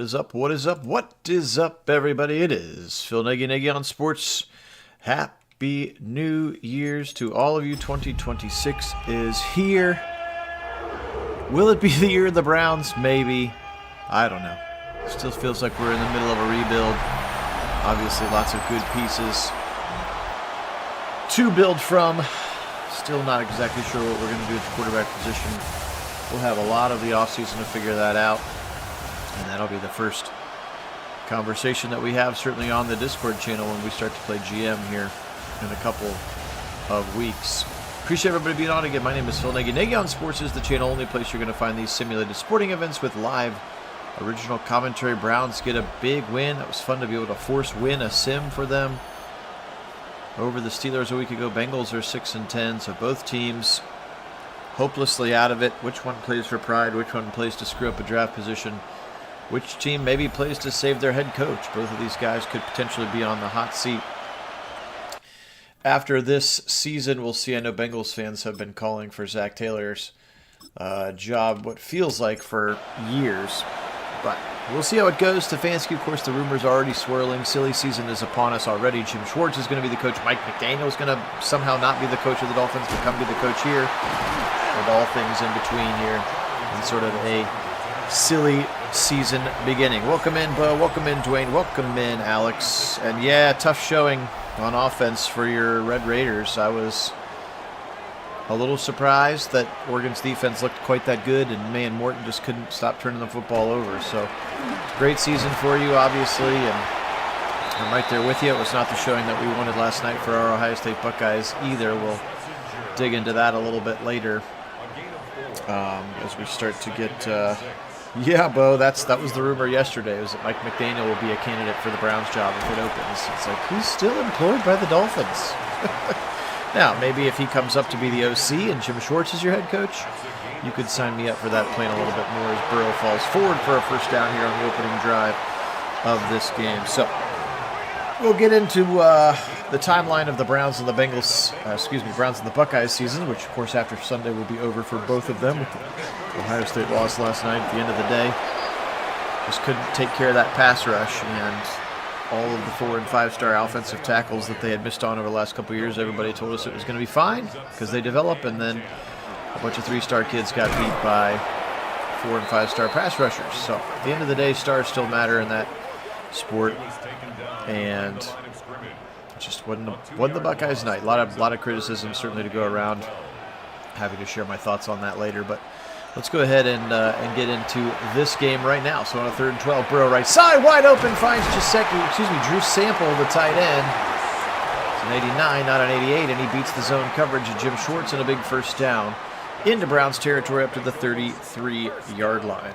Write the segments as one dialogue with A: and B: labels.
A: is up? What is up? What is up, everybody? It is Phil Nagy on Sports. Happy New Year's to all of you. 2026 is here. Will it be the year of the Browns? Maybe. I don't know. Still feels like we're in the middle of a rebuild. Obviously, lots of good pieces to build from. Still not exactly sure what we're going to do at the quarterback position. We'll have a lot of the offseason to figure that out. And that'll be the first conversation that we have, certainly on the Discord channel, when we start to play GM here in a couple of weeks. Appreciate everybody being on again. My name is Phil Nagy. Nagy on Sports is the channel, only place you're going to find these simulated sporting events with live original commentary. Browns get a big win. That was fun to be able to force win a sim for them over the Steelers a week ago. Bengals are 6-10, so both teams hopelessly out of it. Which one plays for pride? Which one plays to screw up a draft position? Which team maybe plays to save their head coach? Both of these guys could potentially be on the hot seat after this season. We'll see. I know Bengals fans have been calling for Zach Taylor's job, what feels like for years. But we'll see how it goes. Stefanski, of course, the rumors are already swirling. Silly season is upon us already. Jim Schwartz is going to be the coach. Mike McDaniel is going to somehow not be the coach of the Dolphins, but come be the coach here. And all things in between here. And sort of a silly season beginning. Welcome in, Bo. Welcome in, Dwayne. Welcome in, Alex. And yeah, tough showing on offense for your Red Raiders. I was a little surprised that Oregon's defense looked quite that good, and man, Morton just couldn't stop turning the football over. So, great season for you, obviously, and I'm right there with you. It was not the showing that we wanted last night for our Ohio State Buckeyes either. We'll dig into that a little bit later as we start to get... Yeah, Bo, that was the rumor yesterday, was that Mike McDaniel will be a candidate for the Browns job if it opens. It's like, he's still employed by the Dolphins. Now, maybe if he comes up to be the OC and Jim Schwartz is your head coach, you could sign me up for that plan a little bit more as Burrow falls forward for a first down here on the opening drive of this game. So, we'll get into the timeline of the Browns and the Bengals, Browns and the Buckeyes season, which, of course, after Sunday will be over for both of them. Ohio State lost last night at the end of the day. Just couldn't take care of that pass rush, and all of the 4- and 5-star offensive tackles that they had missed on over the last couple of years, everybody told us it was going to be fine because they develop, and then a bunch of 3-star kids got beat by 4- and 5-star pass rushers. So at the end of the day, stars still matter in that sport, and it just wasn't the Buckeyes' night. A lot of criticism certainly to go around. Happy to share my thoughts on that later, but let's go ahead and get into this game right now. So on a 3rd and 12, Burrow right side, wide open, finds Drew Sample, the tight end. It's an 89, not an 88, and he beats the zone coverage of Jim Schwartz in a big first down into Browns territory up to the 33-yard line.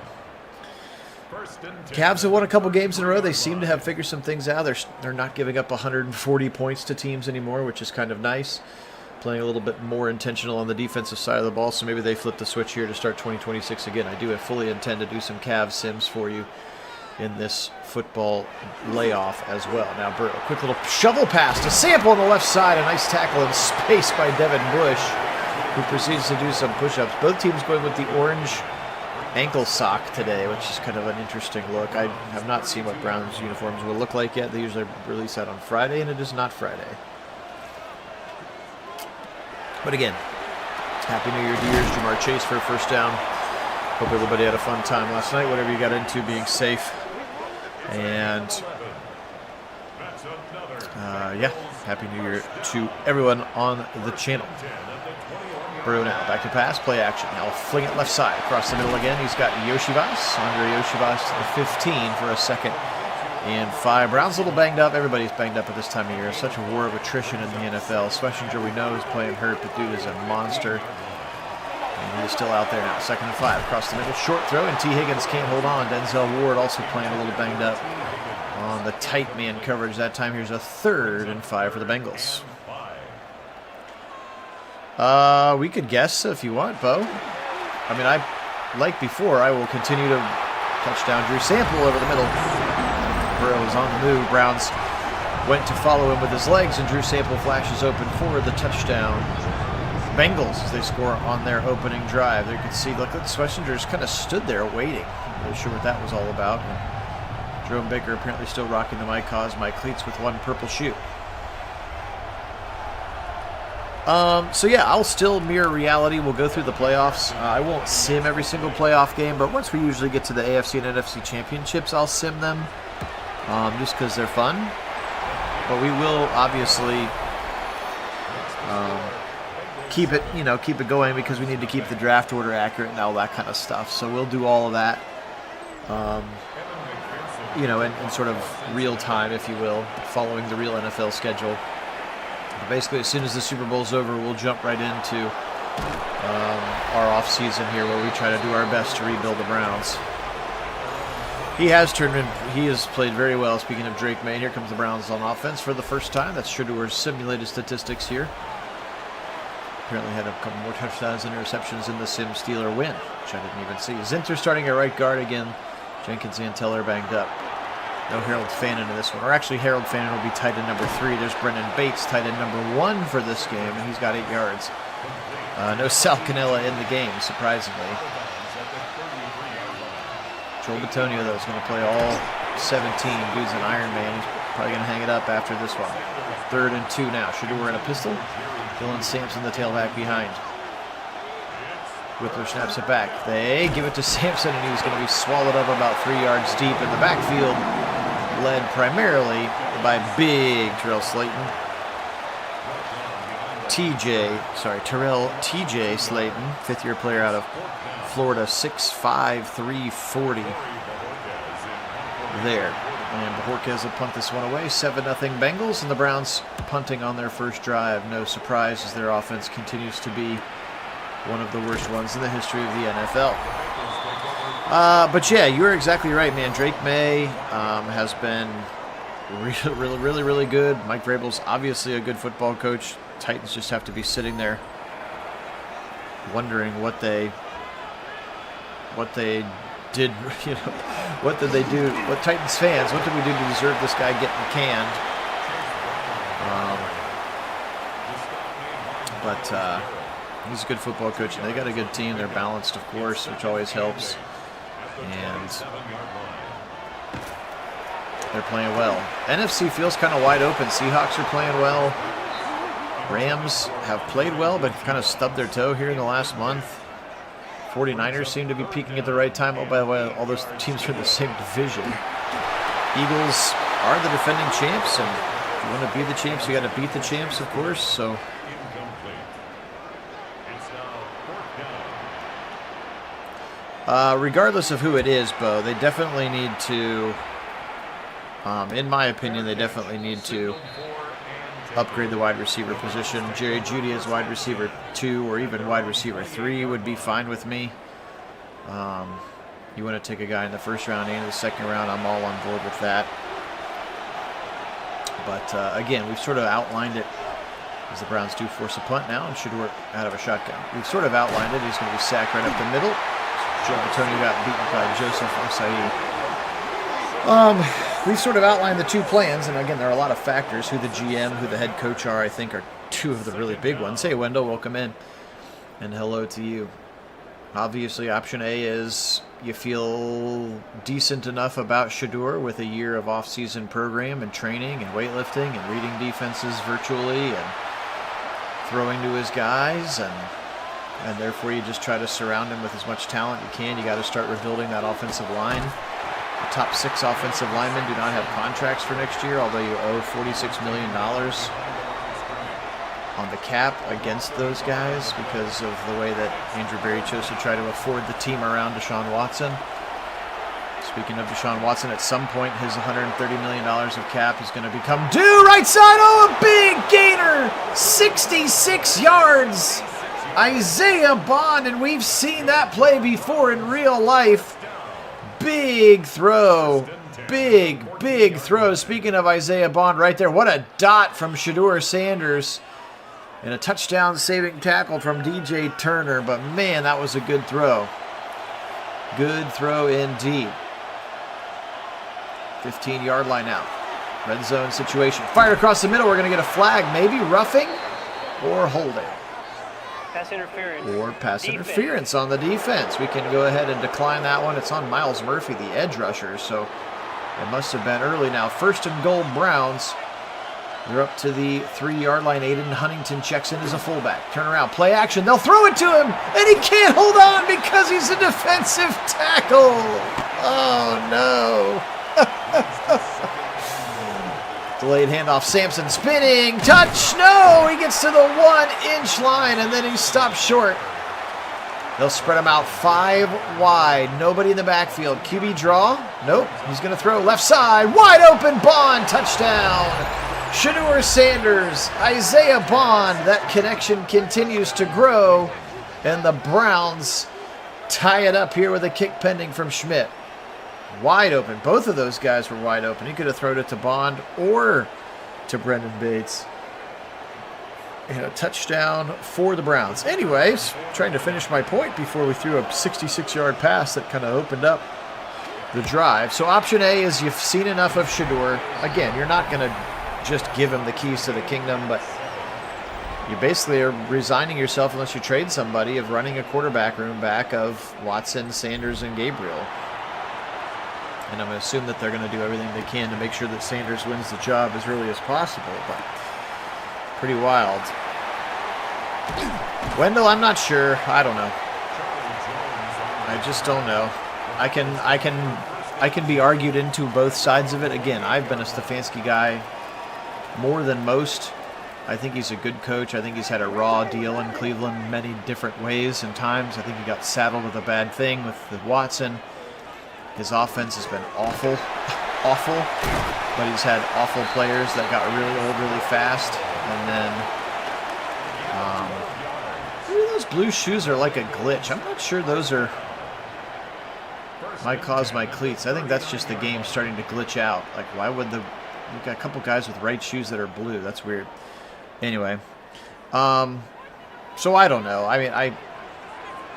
A: Cavs have won a couple games in a row. They seem to have figured some things out. They're not giving up 140 points to teams anymore, which is kind of nice. Playing a little bit more intentional on the defensive side of the ball, so maybe they flip the switch here to start 2026 again. I do fully intend to do some Cavs sims for you in this football layoff as well. Now Burrow, quick little shovel pass to Sample on the left side. A nice tackle in space by Devin Bush, who proceeds to do some push-ups. Both teams going with the orange ankle sock today, which is kind of an interesting look. I have not seen what Browns uniforms will look like yet. They usually release that on Friday, and it is not Friday. But again, Happy New Year to yours. Jamar Chase for a first down. Hope everybody had a fun time last night, whatever you got into, being safe. And, yeah, Happy New Year to everyone on the channel. Burrow now, back to pass, play action. Now fling it left side, across the middle again. He's got Yoshivas, Andre Yoshivas to the 15 for a 2nd and 5. Browns a little banged up. Everybody's banged up at this time of year. Such a war of attrition in the NFL. Schlesinger, we know, is playing hurt, but dude is a monster. And he is still out there now. 2nd and 5 across the middle. Short throw, and T. Higgins can't hold on. Denzel Ward also playing a little banged up on the tight man coverage. That time here's a 3rd and 5 for the Bengals. We could guess if you want, Bo. I mean, like before, I will continue to touchdown Drew Sample over the middle. Burrow is on the move. Browns went to follow him with his legs, and Drew Sample flashes open for the touchdown. Bengals, as they score on their opening drive. There you can see, look, Schlesinger just kind of stood there waiting. I'm not really sure what that was all about. Jerome Baker apparently still rocking the My Cause, My Cleats with one purple shoe. So yeah, I'll still mirror reality. We'll go through the playoffs. I won't sim every single playoff game, but once we usually get to the AFC and NFC championships, I'll sim them, just because they're fun. But we will obviously keep it going, because we need to keep the draft order accurate and all that kind of stuff. So we'll do all of that, in sort of real time, if you will, following the real NFL schedule. Basically, as soon as the Super Bowl's over, we'll jump right into our off season here, where we try to do our best to rebuild the Browns. He has played very well. Speaking of Drake May, here comes the Browns on offense for the first time. That's Shadour's simulated statistics here. Apparently had a couple more touchdowns and interceptions in the Sim Steeler win, which I didn't even see. Zinter starting at right guard again. Jenkins and Teller banged up. No Harold Fannin in this one. Or actually, Harold Fannin will be tight end number 3. There's Brendan Bates, tight end number 1 for this game, and he's got 8 yards. No Sal Cannella in the game, surprisingly. Joel Bitonio, though, is going to play all 17. Dude's an Iron Man. He's probably going to hang it up after this one. 3rd and 2 now. Shadour in a pistol. Dylan Sampson, the tailback behind. Whippler snaps it back. They give it to Sampson, and he's going to be swallowed up about 3 yards deep in the backfield, led primarily by big Terrell Slayton. Terrell T.J. Slayton, 5th-year player out of Florida, 6'5", 340 there. And Bojorquez will punt this one away. 7-0 Bengals, and the Browns punting on their first drive. No surprise, as their offense continues to be one of the worst ones in the history of the NFL. But yeah, you're exactly right, man. Drake May has been really good. Mike Vrabel's obviously a good football coach. Titans just have to be sitting there wondering what they did, what did they do? What Titans fans, what did we do to deserve this guy getting canned? But he's a good football coach, and they got a good team. They're balanced, of course, which always helps. And they're playing well. NFC feels kind of wide open. Seahawks are playing well. Rams have played well, but kind of stubbed their toe here in the last month. 49ers seem to be peaking at the right time. Oh, by the way, all those teams are in the same division. Eagles are the defending champs, and if you want to be the champs, you got to beat the champs, of course. So regardless of who it is, Bo, they definitely need to, in my opinion, they definitely need to upgrade the wide receiver position. Jerry Jeudy as wide receiver 2 or even wide receiver 3 would be fine with me. You want to take a guy in the first round and the second round, I'm all on board with that. But again, we've sort of outlined it, as the Browns do force a punt now and should work out of a shotgun. We've sort of outlined it. He's going to be sacked right up the middle. Joe Bitonio got beaten by Joseph Osai. We've sort of outlined the 2 plans, and again, there are a lot of factors. Who the GM, who the head coach are, I think, are 2 of the really big ones. Hey, Wendell, welcome in, and hello to you. Obviously, option A is you feel decent enough about Shadour with a year of off-season program and training and weightlifting and reading defenses virtually and throwing to his guys, and therefore you just try to surround him with as much talent you can. You got to start rebuilding that offensive line. The top 6 offensive linemen do not have contracts for next year, although you owe $46 million on the cap against those guys because of the way that Andrew Berry chose to try to afford the team around Deshaun Watson. Speaking of Deshaun Watson, at some point his $130 million of cap is going to become due. Right side, oh, a big gainer, 66 yards. Isaiah Bond, and we've seen that play before in real life. Big throw. Big throw. Speaking of Isaiah Bond right there, what a dot from Shadour Sanders. And a touchdown-saving tackle from DJ Turner. But, man, that was a good throw. Good throw indeed. 15-yard line out. Red zone situation. Fired across the middle. We're going to get a flag. Maybe roughing or holding.
B: Pass interference.
A: Or pass interference on the defense. We can go ahead and decline that one. It's on Miles Murphy, the edge rusher. So It must have been early now. 1st and goal, Browns. They're up to the 3-yard line. Aiden Huntington checks in as a fullback. Turn around, play action. They'll throw it to him, and he can't hold on because he's a defensive tackle. Oh, no. Delayed handoff. Sampson spinning. Touch. No, he gets to the 1-inch line, and then he stops short. They'll spread him out 5 wide. Nobody in the backfield. QB draw. Nope. He's going to throw left side. Wide open. Bond. Touchdown. Shedeur Sanders. Isaiah Bond. That connection continues to grow. And the Browns tie it up here with a kick pending from Schmidt. Wide open. Both of those guys were wide open. He could have thrown it to Bond or to Brendan Bates. And a touchdown for the Browns. Anyways, trying to finish my point before we threw a 66-yard pass that kind of opened up the drive. So option A is you've seen enough of Shedeur. Again, you're not going to just give him the keys to the kingdom, but you basically are resigning yourself, unless you trade somebody, of running a quarterback room back of Watson, Sanders, and Gabriel. And I'm going to assume that they're going to do everything they can to make sure that Sanders wins the job as early as possible, but pretty wild. Wendell, I'm not sure. I don't know. I just don't know. I can be argued into both sides of it. Again, I've been a Stefanski guy more than most. I think he's a good coach. I think he's had a raw deal in Cleveland many different ways and times. I think he got saddled with a bad thing with Watson. His offense has been awful, but he's had awful players that got really old really fast. And then, maybe those blue shoes are like a glitch. I'm not sure those are might cause my cleats. I think that's just the game starting to glitch out. Like, why would we've got a couple guys with right shoes that are blue. That's weird. Anyway, so I don't know. I mean,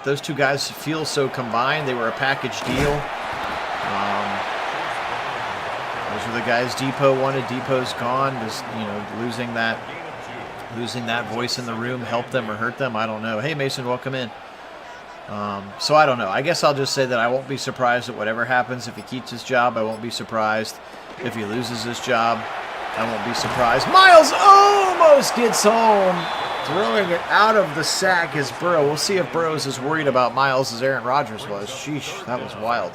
A: those two guys feel so combined. They were a package deal. Those are the guys Depot wanted. Depot's gone. Just, losing that voice in the room helped them or hurt them. I don't know. Hey, Mason, welcome in. So I don't know. I guess I'll just say that I won't be surprised at whatever happens. If he keeps his job, I won't be surprised. If he loses his job, I won't be surprised. Miles almost gets home. Throwing it out of the sack is Burrow. We'll see if Burrow is as worried about Miles as Aaron Rodgers was. Sheesh, that was wild.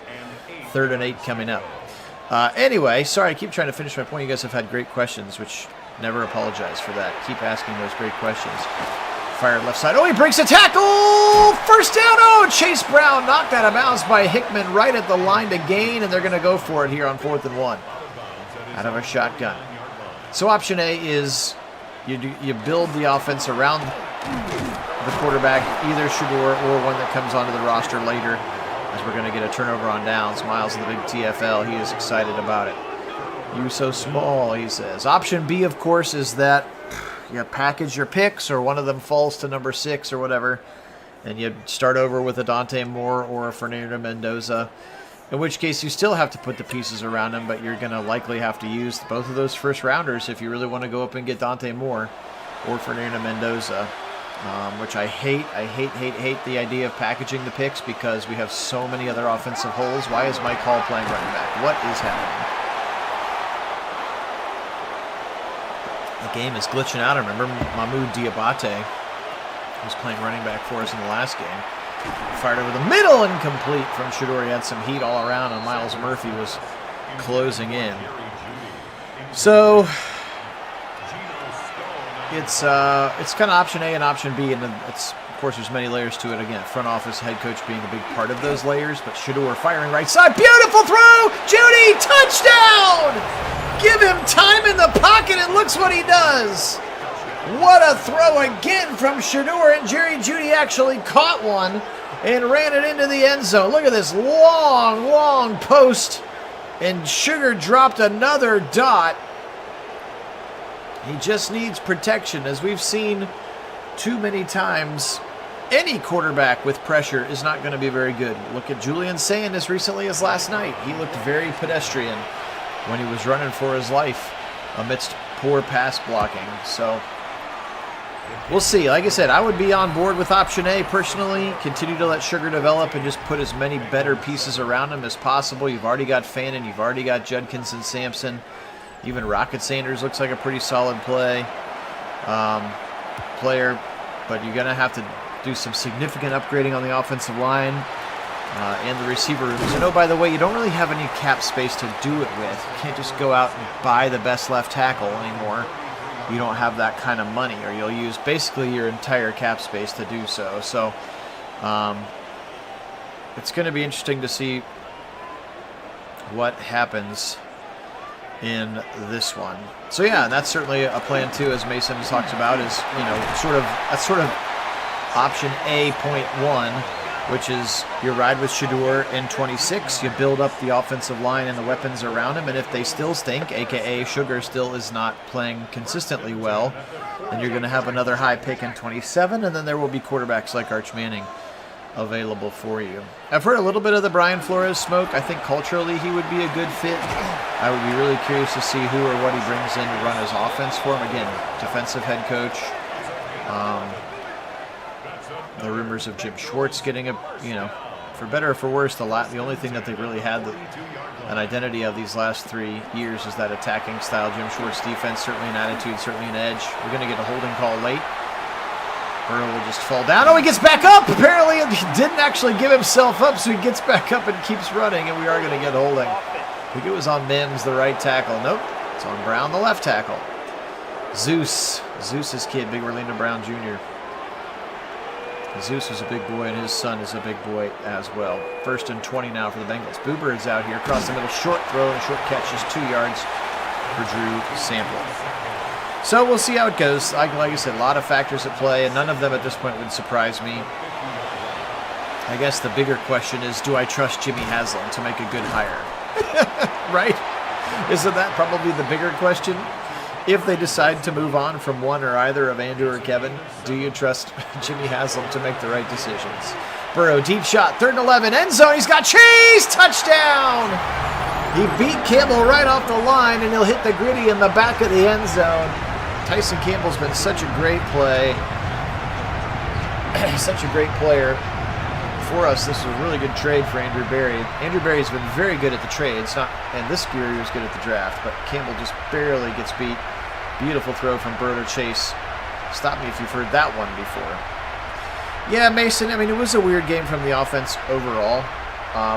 A: 3rd and 8 coming up. Anyway, sorry, I keep trying to finish my point. You guys have had great questions, which never apologize for that. Keep asking those great questions. Fired left side. Oh, he breaks a tackle! 1st down. Oh, Chase Brown knocked out of bounds by Hickman right at the line to gain, and they're going to go for it here on 4th and 1. Out of a shotgun. So option A is you build the offense around the quarterback, either Shedeur or one that comes onto the roster later, as we're going to get a turnover on downs. Miles in the big TFL, he is excited about it. You so small, he says. Option B, of course, is that you package your picks, or one of them falls to number 6 or whatever, and you start over with a Dante Moore or a Fernando Mendoza, in which case you still have to put the pieces around him, but you're going to likely have to use both of those first-rounders if you really want to go up and get Dante Moore or Fernando Mendoza, which I hate. I hate the idea of packaging the picks because we have so many other offensive holes. Why is Mike Hall playing running back? What is happening? The game is glitching out. I remember Mahmoud Diabate was playing running back for us in the last game. Fired over the middle, incomplete from Shedeur. He had some heat all around, and Miles Murphy was closing in. So it's kind of option A and option B, and it's, of course, there's many layers to it. Again, front office, head coach being a big part of those layers, but Shedeur firing right side. Beautiful throw! Judy, touchdown! Give him time in the pocket, and looks what he does. What a throw again from Shedeur, and Jerry Jeudy actually caught one and ran it into the end zone. Look at this long post, and Sugar dropped another dot. He just needs protection, as we've seen too many times. Any quarterback with pressure is not going to be very good. Look at Julian Sand as recently as last night. He looked very pedestrian when he was running for his life amidst poor pass blocking. So we'll see. Like I said, I would be on board with option A personally. Continue to let Sugar develop and just put as many better pieces around him as possible. You've already got Fannin. You've already got Judkins and Sampson. Even Rocket Sanders looks like a pretty solid player. But you're going to have to do some significant upgrading on the offensive line and the receiver rooms. And oh, by the way, you don't really have any cap space to do it with. You can't just go out and buy the best left tackle anymore. You don't have that kind of money, or you'll use basically your entire cap space to do so. So it's going to be interesting to see what happens in this one. So yeah, and that's certainly a plan too, as Mason talks about, is, you know, that's sort of option A.1, which is you ride with Shedeur in 26, you build up the offensive line and the weapons around him, and if they still stink, aka Sugar still is not playing consistently well, then you're going to have another high pick in 27, and then there will be quarterbacks like Arch Manning available for you. I've heard a little bit of the Brian Flores smoke. I think culturally he would be a good fit. I would be really curious to see who or what he brings in to run his offense for him. Again, defensive head coach. The rumors of Jim Schwartz getting a, you know, for better or for worse, the only thing that they really had an identity of these last 3 years is that attacking style. Jim Schwartz defense, certainly an attitude, certainly an edge. We're going to get a holding call late. Burrow will just fall down. Oh, he gets back up. Apparently he didn't actually give himself up, so he gets back up and keeps running, and we are going to get holding. I think it was on Mims, the right tackle. Nope, it's on Brown, the left tackle. Zeus's kid, big Orlando Brown Jr. Zeus is a big boy, and his son is a big boy as well. 1st and 20 now for the Bengals. Boober is out here across the middle. Short throw and short catch, just 2 yards for Drew Sample. So we'll see how it goes. Like I said, a lot of factors at play, and none of them at this point would surprise me. I guess the bigger question is, do I trust Jimmy Haslam to make a good hire? Right? Isn't that probably the bigger question? If they decide to move on from one or either of Andrew or Kevin, do you trust Jimmy Haslam to make the right decisions? Burrow, deep shot, 3rd and 11, end zone. He's got Chase, touchdown! He beat Campbell right off the line, and he'll hit the gritty in the back of the end zone. Tyson Campbell's been such a great play, such a great player for us. This was a really good trade for Andrew Berry. Andrew Berry's been very good at the trades, and this year he was good at the draft, but Campbell just barely gets beat. Beautiful throw from Burrow to Chase. Stop me if you've heard that one before. Yeah, Mason, I mean, it was a weird game from the offense overall,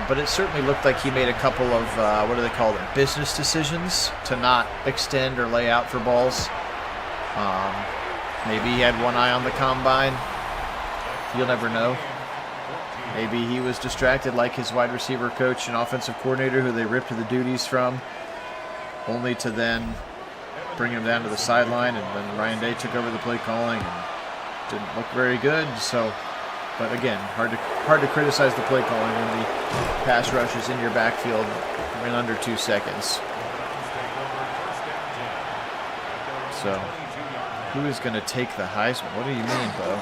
A: but it certainly looked like he made a couple of, what do they call them, business decisions to not extend or lay out for balls. Maybe he had one eye on the combine. You'll never know. Maybe he was distracted like his wide receiver coach and offensive coordinator, who they ripped the duties from, only to then bring him down to the sideline, and then Ryan Day took over the play calling and didn't look very good. So, but again, hard to criticize the play calling when the pass rush is in your backfield in under 2 seconds. So, who is going to take the Heisman? What do you mean, Bo?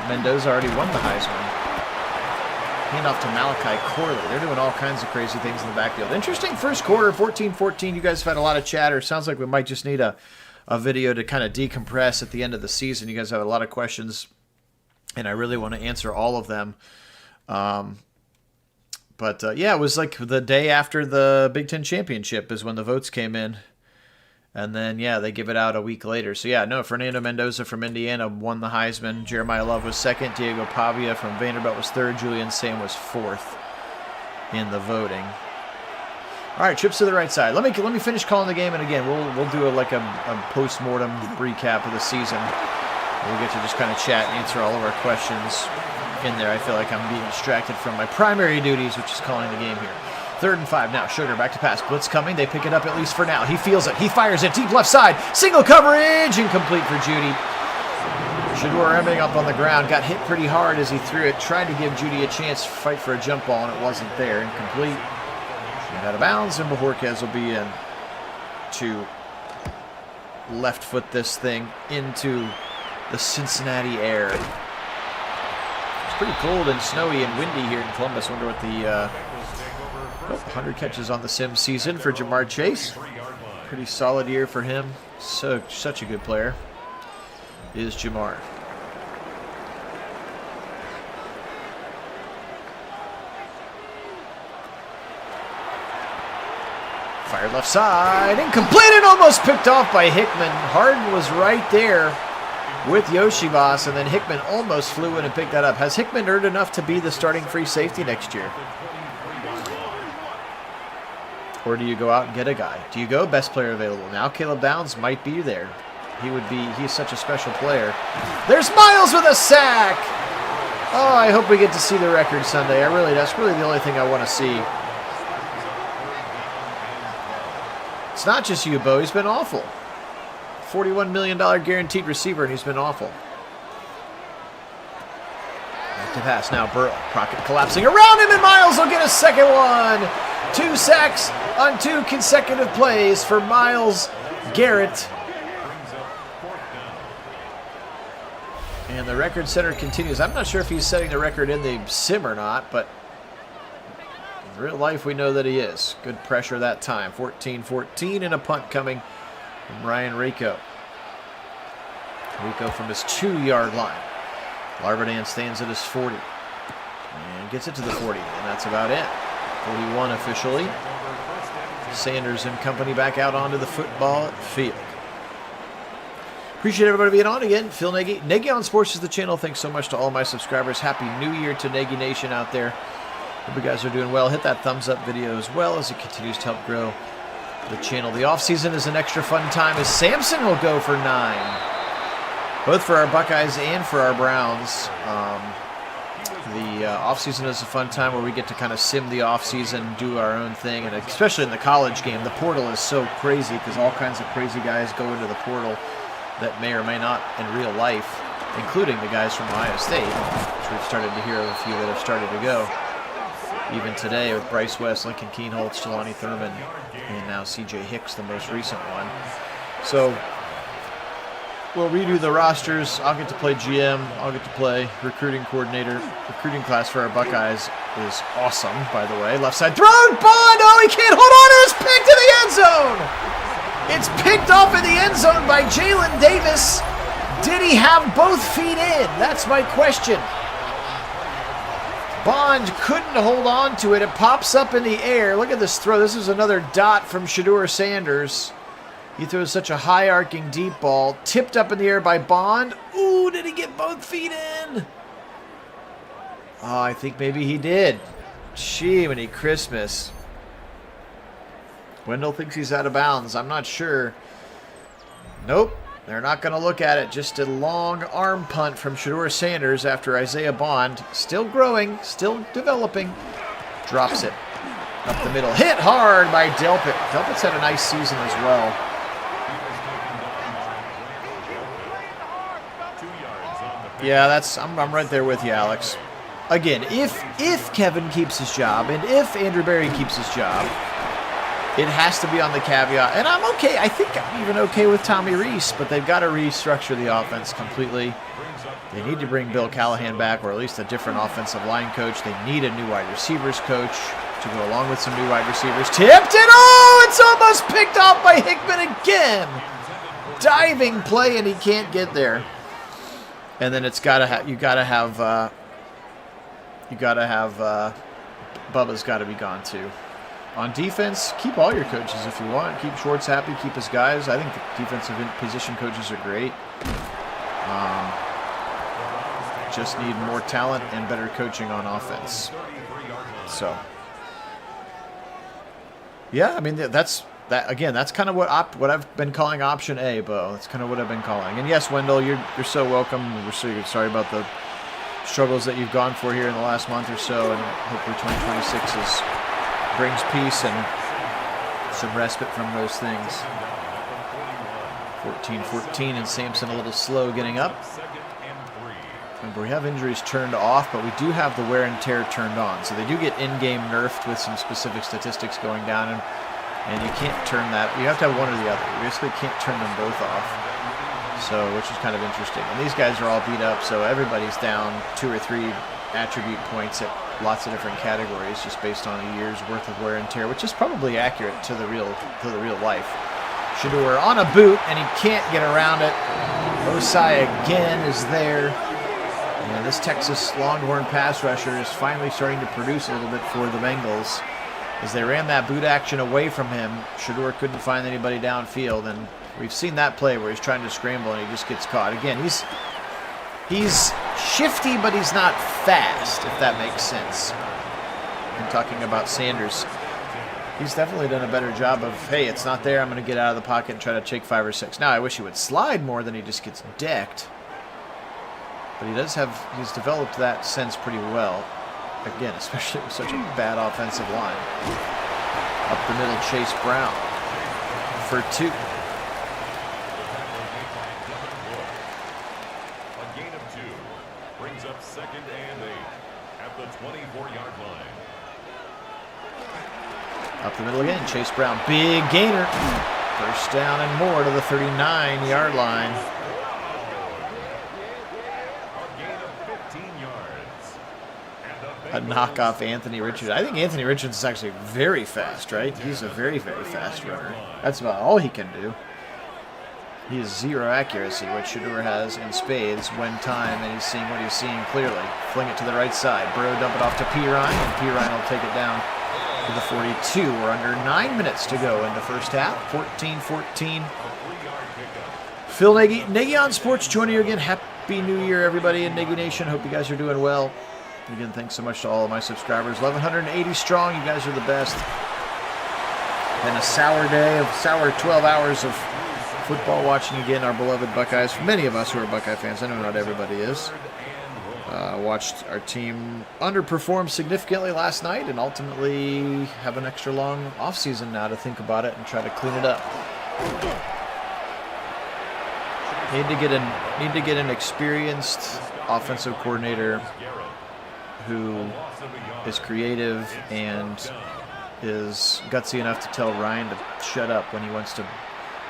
A: Mendoza already won the Heisman. Hand off to Malachi Corley. They're doing all kinds of crazy things in the backfield. Interesting first quarter, 14-14. You guys have had a lot of chatter. Sounds like we might just need a video to kind of decompress at the end of the season. You guys have a lot of questions, and I really want to answer all of them. Yeah, it was like the day after the Big Ten Championship is when the votes came in. And then, yeah, they give it out a week later. So, yeah, no, Fernando Mendoza from Indiana won the Heisman. Jeremiah Love was 2nd. Diego Pavia from Vanderbilt was 3rd. Julian Sam was 4th in the voting. All right, trips to the right side. Let me finish calling the game, and again, we'll do a post-mortem recap of the season. We'll get to just kind of chat and answer all of our questions in there. I feel like I'm being distracted from my primary duties, which is calling the game here. 3rd and 5 now. Sugar back to pass. Blitz coming. They pick it up at least for now. He feels it. He fires it. Deep left side. Single coverage. Incomplete for Judy. Shedeur ending up on the ground. Got hit pretty hard as he threw it. Tried to give Judy a chance to fight for a jump ball, and it wasn't there. Incomplete. And out of bounds, and Bajorquez will be in to left foot this thing into the Cincinnati air. It's pretty cold and snowy and windy here in Columbus. Wonder what the 100 catches on the sim season for Jamar Chase. Pretty solid year for him. Such a good player. is Jamar. Fired left side, incomplete and almost picked off by Hickman. Harden was right there with Yoshibas, and then Hickman almost flew in and picked that up. Has Hickman earned enough to be the starting free safety next year? Or do you go out and get a guy? Do you go best player available? Now Caleb Downs might be there. He's such a special player. There's Miles with a sack! Oh, I hope we get to see the record Sunday. That's really the only thing I want to see. It's not just you, Bo. He's been awful. $41 million guaranteed receiver, and he's been awful. Back to pass now. Burrow. Crockett collapsing around him, and Miles will get a second one. 2 sacks on 2 consecutive plays for Myles Garrett. And the record setter continues. I'm not sure if he's setting the record in the sim or not, but in real life we know that he is. Good pressure that time. 14-14 and a punt coming from Ryan Rico. Rico from his 2-yard line. Larbadan stands at his 40. And gets it to the 40, and that's about it. 41 officially. Sanders and company back out onto the football field. Appreciate everybody being on again. Phil Nagy. Nagy on Sports is the channel. Thanks so much to all my subscribers. Happy New Year to Nagy Nation out there. Hope you guys are doing well. Hit that thumbs up video as well as it continues to help grow the channel. The offseason is an extra fun time as Samson will go for 9. Both for our Buckeyes and for our Browns. The offseason is a fun time where we get to kind of sim the offseason, do our own thing, and especially in the college game, the portal is so crazy because all kinds of crazy guys go into the portal that may or may not in real life, including the guys from Ohio State, which we've started to hear of a few that have started to go. Even today with Bryce West, Lincoln Keenholz, Jelani Thurman, and now C.J. Hicks, the most recent one. So we'll redo the rosters. I'll get to play GM. I'll get to play recruiting coordinator. Recruiting class for our Buckeyes is awesome, by the way. Left side thrown. Bond! Oh, he can't hold on. It's picked in the end zone. It's picked off in the end zone by Jalen Davis. Did he have both feet in? That's my question. Bond couldn't hold on to it. It pops up in the air. Look at this throw. This is another dot from Shedeur Sanders. He throws such a high arcing deep ball. Tipped up in the air by Bond. Ooh, did he get both feet in? Oh, I think maybe he did. Jiminy Christmas. Wendell thinks he's out of bounds. I'm not sure. Nope. They're not going to look at it. Just a long arm punt from Shedeur Sanders after Isaiah Bond, still growing, still developing, drops it up the middle. Hit hard by Delpit. Delpit's had a nice season as well. Yeah, I'm right there with you, Alex. Again, if Kevin keeps his job and if Andrew Berry keeps his job, it has to be on the caveat. And I'm okay. I think I'm even okay with Tommy Rees, but they've got to restructure the offense completely. They need to bring Bill Callahan back, or at least a different offensive line coach. They need a new wide receivers coach to go along with some new wide receivers. Tipped it! Oh, it's almost picked off by Hickman again. Diving play, and he can't get there. And then it's got to you got to have Bubba's got to be gone too. On defense, keep all your coaches if you want. Keep Schwartz happy, keep his guys. I think the defensive position coaches are great. Just need more talent and better coaching on offense. So, yeah, I mean that's kind of what I've been calling option A, Bo. That's kind of what I've been calling. And yes, Wendell, you're so welcome. We're so sorry about the struggles that you've gone for here in the last month or so, and hopefully 2026 brings peace and some respite from those things. 14-14, and Sampson a little slow getting up. Remember, we have injuries turned off, but we do have the wear and tear turned on. So they do get in-game nerfed with some specific statistics going down, and you can't turn that. You have to have one or the other. You basically can't turn them both off. So, which is kind of interesting. And these guys are all beat up, so everybody's down 2 or 3 attribute points at lots of different categories just based on a year's worth of wear and tear, which is probably accurate to the real life. Shedeur on a boot, and he can't get around it. Osai again is there. And this Texas Longhorn pass rusher is finally starting to produce a little bit for the Bengals. As they ran that boot action away from him, Shedeur couldn't find anybody downfield, and we've seen that play where he's trying to scramble and he just gets caught. Again, he's shifty, but he's not fast, if that makes sense. I'm talking about Sanders. He's definitely done a better job of, hey, it's not there, I'm going to get out of the pocket and try to take 5 or 6. Now, I wish he would slide more than he just gets decked. But he's developed that sense pretty well. Again, especially with such a bad offensive line. Up the middle, Chase Brown for 2.
C: A gain of 2 brings up 2nd and 8 at the 24-yard line.
A: Up the middle again, Chase Brown, big gainer. First down and more to the 39-yard line.
C: A gain of 15 yards.
A: A knockoff Anthony Richards. I think Anthony Richards is actually very fast, right? He's a very, very fast runner. That's about all he can do. He has 0 accuracy, which Shedeur has in spades when time, and he's seeing what he's seeing clearly. Fling it to the right side. Burrow dump it off to Pirine, and Pirine will take it down to the 42. We're under 9 minutes to go in the first half. 14-14. Phil Nagy on Sports joining you again. Happy New Year, everybody in Nagy Nation. Hope you guys are doing well. Again, thanks so much to all of my subscribers. 1,180 strong. You guys are the best. Been a sour day of 12 hours of football watching again. Our beloved Buckeyes. For many of us who are Buckeye fans, I know not everybody is. Watched our team underperform significantly last night and ultimately have an extra long offseason now to think about it and try to clean it up. Need to get an experienced offensive coordinator who is creative and is gutsy enough to tell Ryan to shut up when he wants to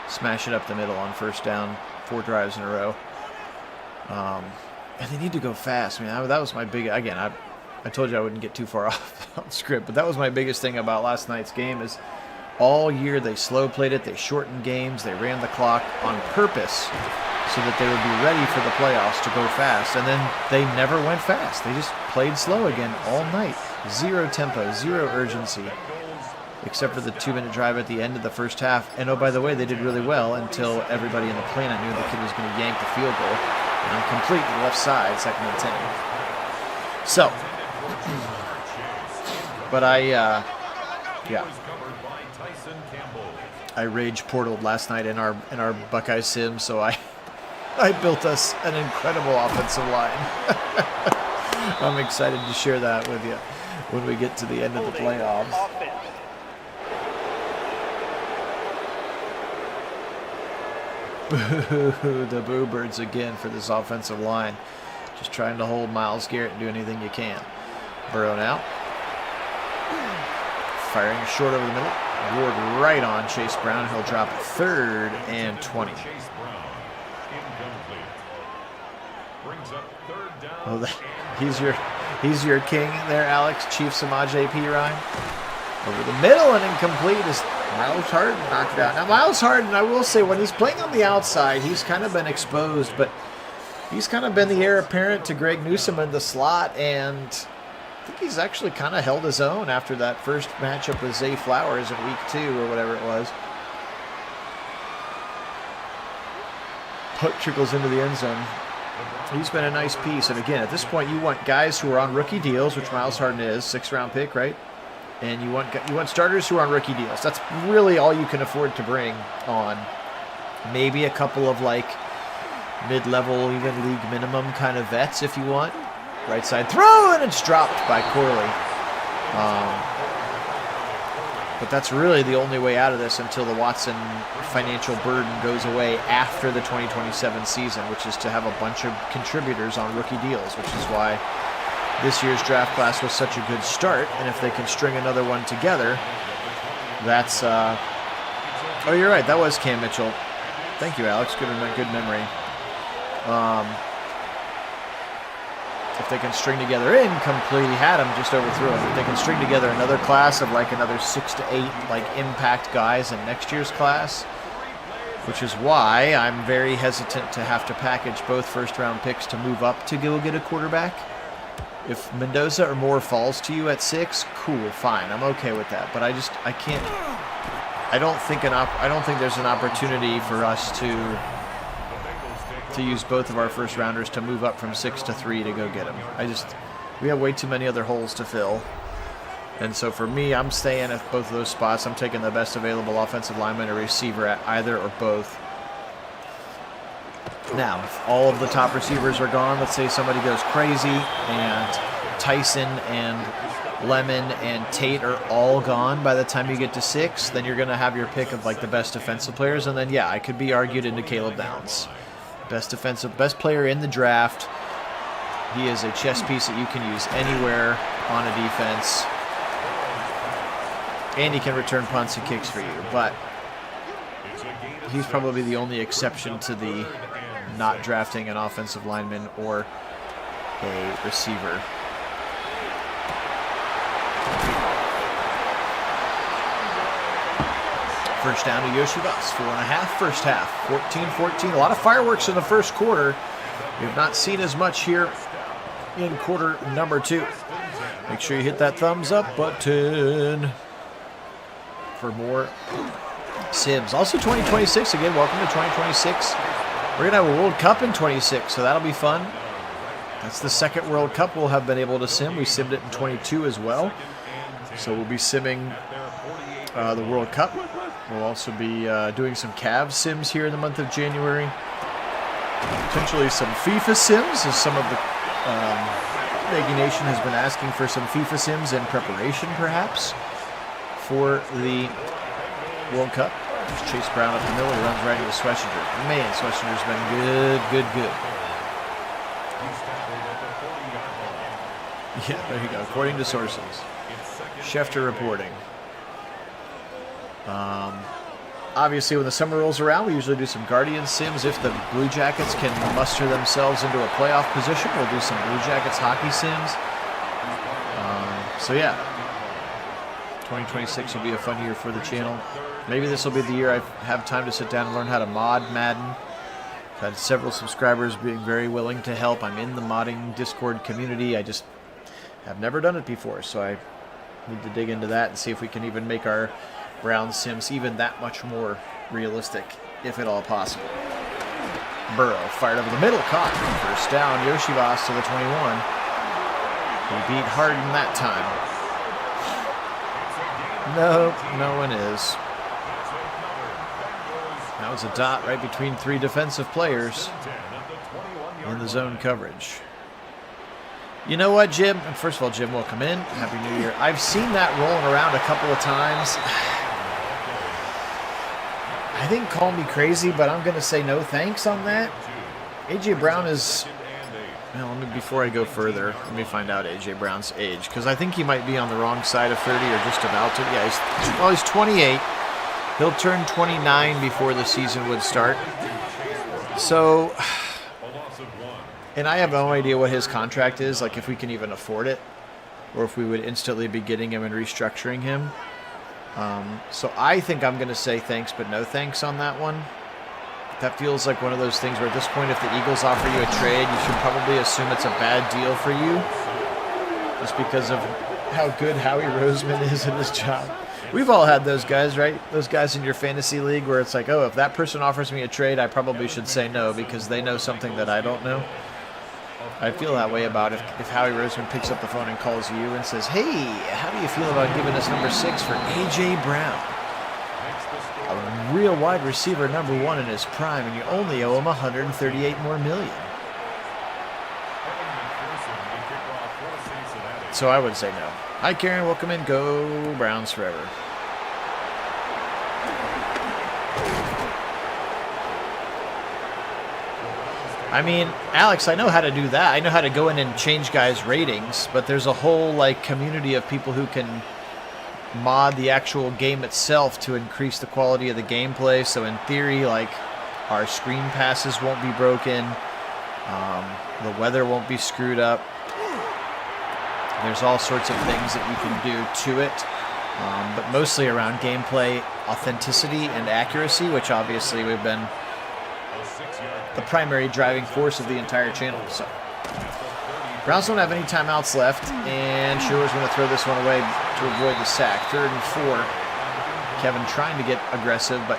A: smash it up the middle on first down 4 drives in a row. And they need to go fast. I mean, that was my big... Again, I told you I wouldn't get too far off script, but that was my biggest thing about last night's game is all year they slow played it, they shortened games, they ran the clock on purpose so that they would be ready for the playoffs to go fast, and then they never went fast. They just played slow again all night. 0 tempo, 0 urgency, except for the 2-minute drive at the end of the first half. And oh, by the way, they did really well until everybody in the planet knew the kid was going to yank the field goal. And complete to the left side, 2nd and 10. So, but I rage portaled last night in our Buckeye sim, so I built us an incredible offensive line. I'm excited to share that with you when we get to the end of the playoffs. Boo, the Boo Birds again for this offensive line. Just trying to hold Myles Garrett and do anything you can. Burrow now. Firing short over the middle. Ward right on Chase Brown. He'll drop 3rd and 20. Oh, he's your king there, Alex. Chief Samaje Pirine. Over the middle and incomplete is Myles Harden knocked it out. Now, Myles Harden, I will say, when he's playing on the outside, he's kind of been exposed, but he's kind of been the heir apparent to Greg Newsome in the slot, and I think he's actually kind of held his own after that first matchup with Zay Flowers in week 2 or whatever it was. Puck trickles into the end zone. He's been a nice piece, and again, at this point, you want guys who are on rookie deals, which Myles Harden is, 6th-round pick, right? And you want starters who are on rookie deals. That's really all you can afford to bring on. Maybe a couple of like mid-level, even league minimum kind of vets if you want. Right side throw, and it's dropped by Corley. But that's really the only way out of this until the Watson financial burden goes away after the 2027 season, which is to have a bunch of contributors on rookie deals, which is why this year's draft class was such a good start, and if they can string another one together, that's... Oh, you're right, that was Cam Mitchell. Thank you, Alex. Good memory. If they can string together incomplete, he had him, just overthrew him. If they can string together another class of like another 6 to 8 like impact guys in next year's class, which is why I'm very hesitant to have to package both first-round picks to move up to go get a quarterback. If Mendoza or Moore falls to you at 6, cool, fine, I'm okay with that. But I can't. I don't think there's an opportunity for us to use both of our first-rounders to move up from 6 to 3 to go get him. We have way too many other holes to fill. And so for me, I'm staying at both of those spots. I'm taking the best available offensive lineman or receiver at either or both. Now, if all of the top receivers are gone, let's say somebody goes crazy and Tyson and Lemon and Tate are all gone by the time you get to 6, then you're going to have your pick of like the best defensive players. And then, yeah, I could be argued into Caleb Downs. Best player in the draft. He is a chess piece that you can use anywhere on a defense. And he can return punts and kicks for you, but he's probably the only exception to the not drafting an offensive lineman or a receiver. First down to Yoshibas, 4.5 first half, 14-14. A lot of fireworks in the first quarter. We have not seen as much here in quarter number 2. Make sure you hit that thumbs up button for more Sims. Also 2026, again, welcome to 2026. We're going to have a World Cup in 26, so that'll be fun. That's the second World Cup we'll have been able to sim. We simmed it in 22 as well. So we'll be simming the World Cup. We'll also be doing some Cavs sims here in the month of January. Potentially some FIFA sims, as some of the Nagy Nation has been asking for some FIFA sims in preparation, perhaps, for the World Cup. There's Chase Brown up the middle. He runs right into Schlesinger. Man, Schlesinger's been good. Yeah, there you go. According to sources. Schefter reporting. Obviously, when the summer rolls around, we usually do some Guardian sims. If the Blue Jackets can muster themselves into a playoff position, we'll do some Blue Jackets hockey sims. So yeah, 2026 will be a fun year for the channel. Maybe this will be the year I have time to sit down and learn how to mod Madden. I've had several subscribers being very willing to help. I'm in the modding Discord community. I just have never done it before, so I need to dig into that and see if we can even make our Brown sims even that much more realistic, if at all possible. Burrow fired over the middle, caught. First down, Yoshibas to the 21. He beat Harden that time. No one is. That was a dot right between 3 defensive players in the zone coverage. You know what, Jim? And first of all, Jim, welcome in. Happy New Year. I've seen that rolling around a couple of times. I think call me crazy, but I'm going to say no thanks on that. A.J. Brown is... Well, before I go further, let me find out A.J. Brown's age, because I think he might be on the wrong side of 30 or just about to. Yeah, he's 28. He'll turn 29 before the season would start. So... And I have no idea what his contract is, like if we can even afford it, or if we would instantly be getting him and restructuring him. So I think I'm going to say thanks, but no thanks on that one. That feels like one of those things where at this point, if the Eagles offer you a trade, you should probably assume it's a bad deal for you, just because of how good Howie Roseman is at his job. We've all had those guys, right? Those guys in your fantasy league where it's like, oh, if that person offers me a trade, I probably should say no because they know something that I don't know. I feel that way about if Howie Roseman picks up the phone and calls you and says, hey, how do you feel about giving us number 6 for A.J. Brown? A real wide receiver, number 1 in his prime, and you only owe him $138 more million. So I would say no. Hi, Karen. Welcome in. Go Browns forever. I mean, Alex, I know how to do that. I know how to go in and change guys' ratings, but there's a whole like community of people who can mod the actual game itself to increase the quality of the gameplay. So in theory, like our screen passes won't be broken, the weather won't be screwed up. There's all sorts of things that you can do to it but mostly around gameplay authenticity and accuracy, which obviously we've been the primary driving force of the entire channel. So Browns don't have any timeouts left, and Shador's going to throw this one away to avoid the sack. 3rd and 4. Kevin trying to get aggressive, but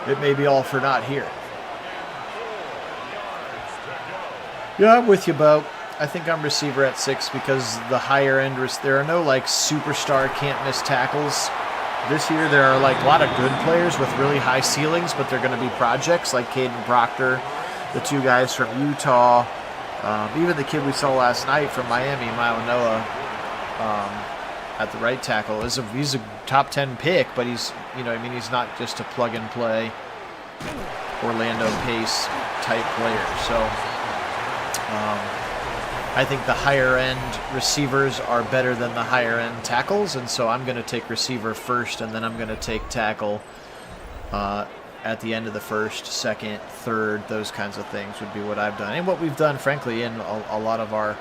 A: it may be all for naught here. Yeah, I'm with you, Bo. I think I'm receiver at 6 because the higher end, there are no like superstar can't miss tackles. This year there are like a lot of good players with really high ceilings, but they're going to be projects like Caden Proctor, the 2 guys from Utah, even the kid we saw last night from Miami, Maionoa, at the right tackle. He's a top 10 pick, but he's he's not just a plug and play Orlando pace type player. So I think the higher end receivers are better than the higher end tackles, and so I'm going to take receiver first, and then I'm going to take tackle at the end of the 1st, 2nd, 3rd. Those kinds of things would be what I've done, and what we've done, frankly, in a lot of our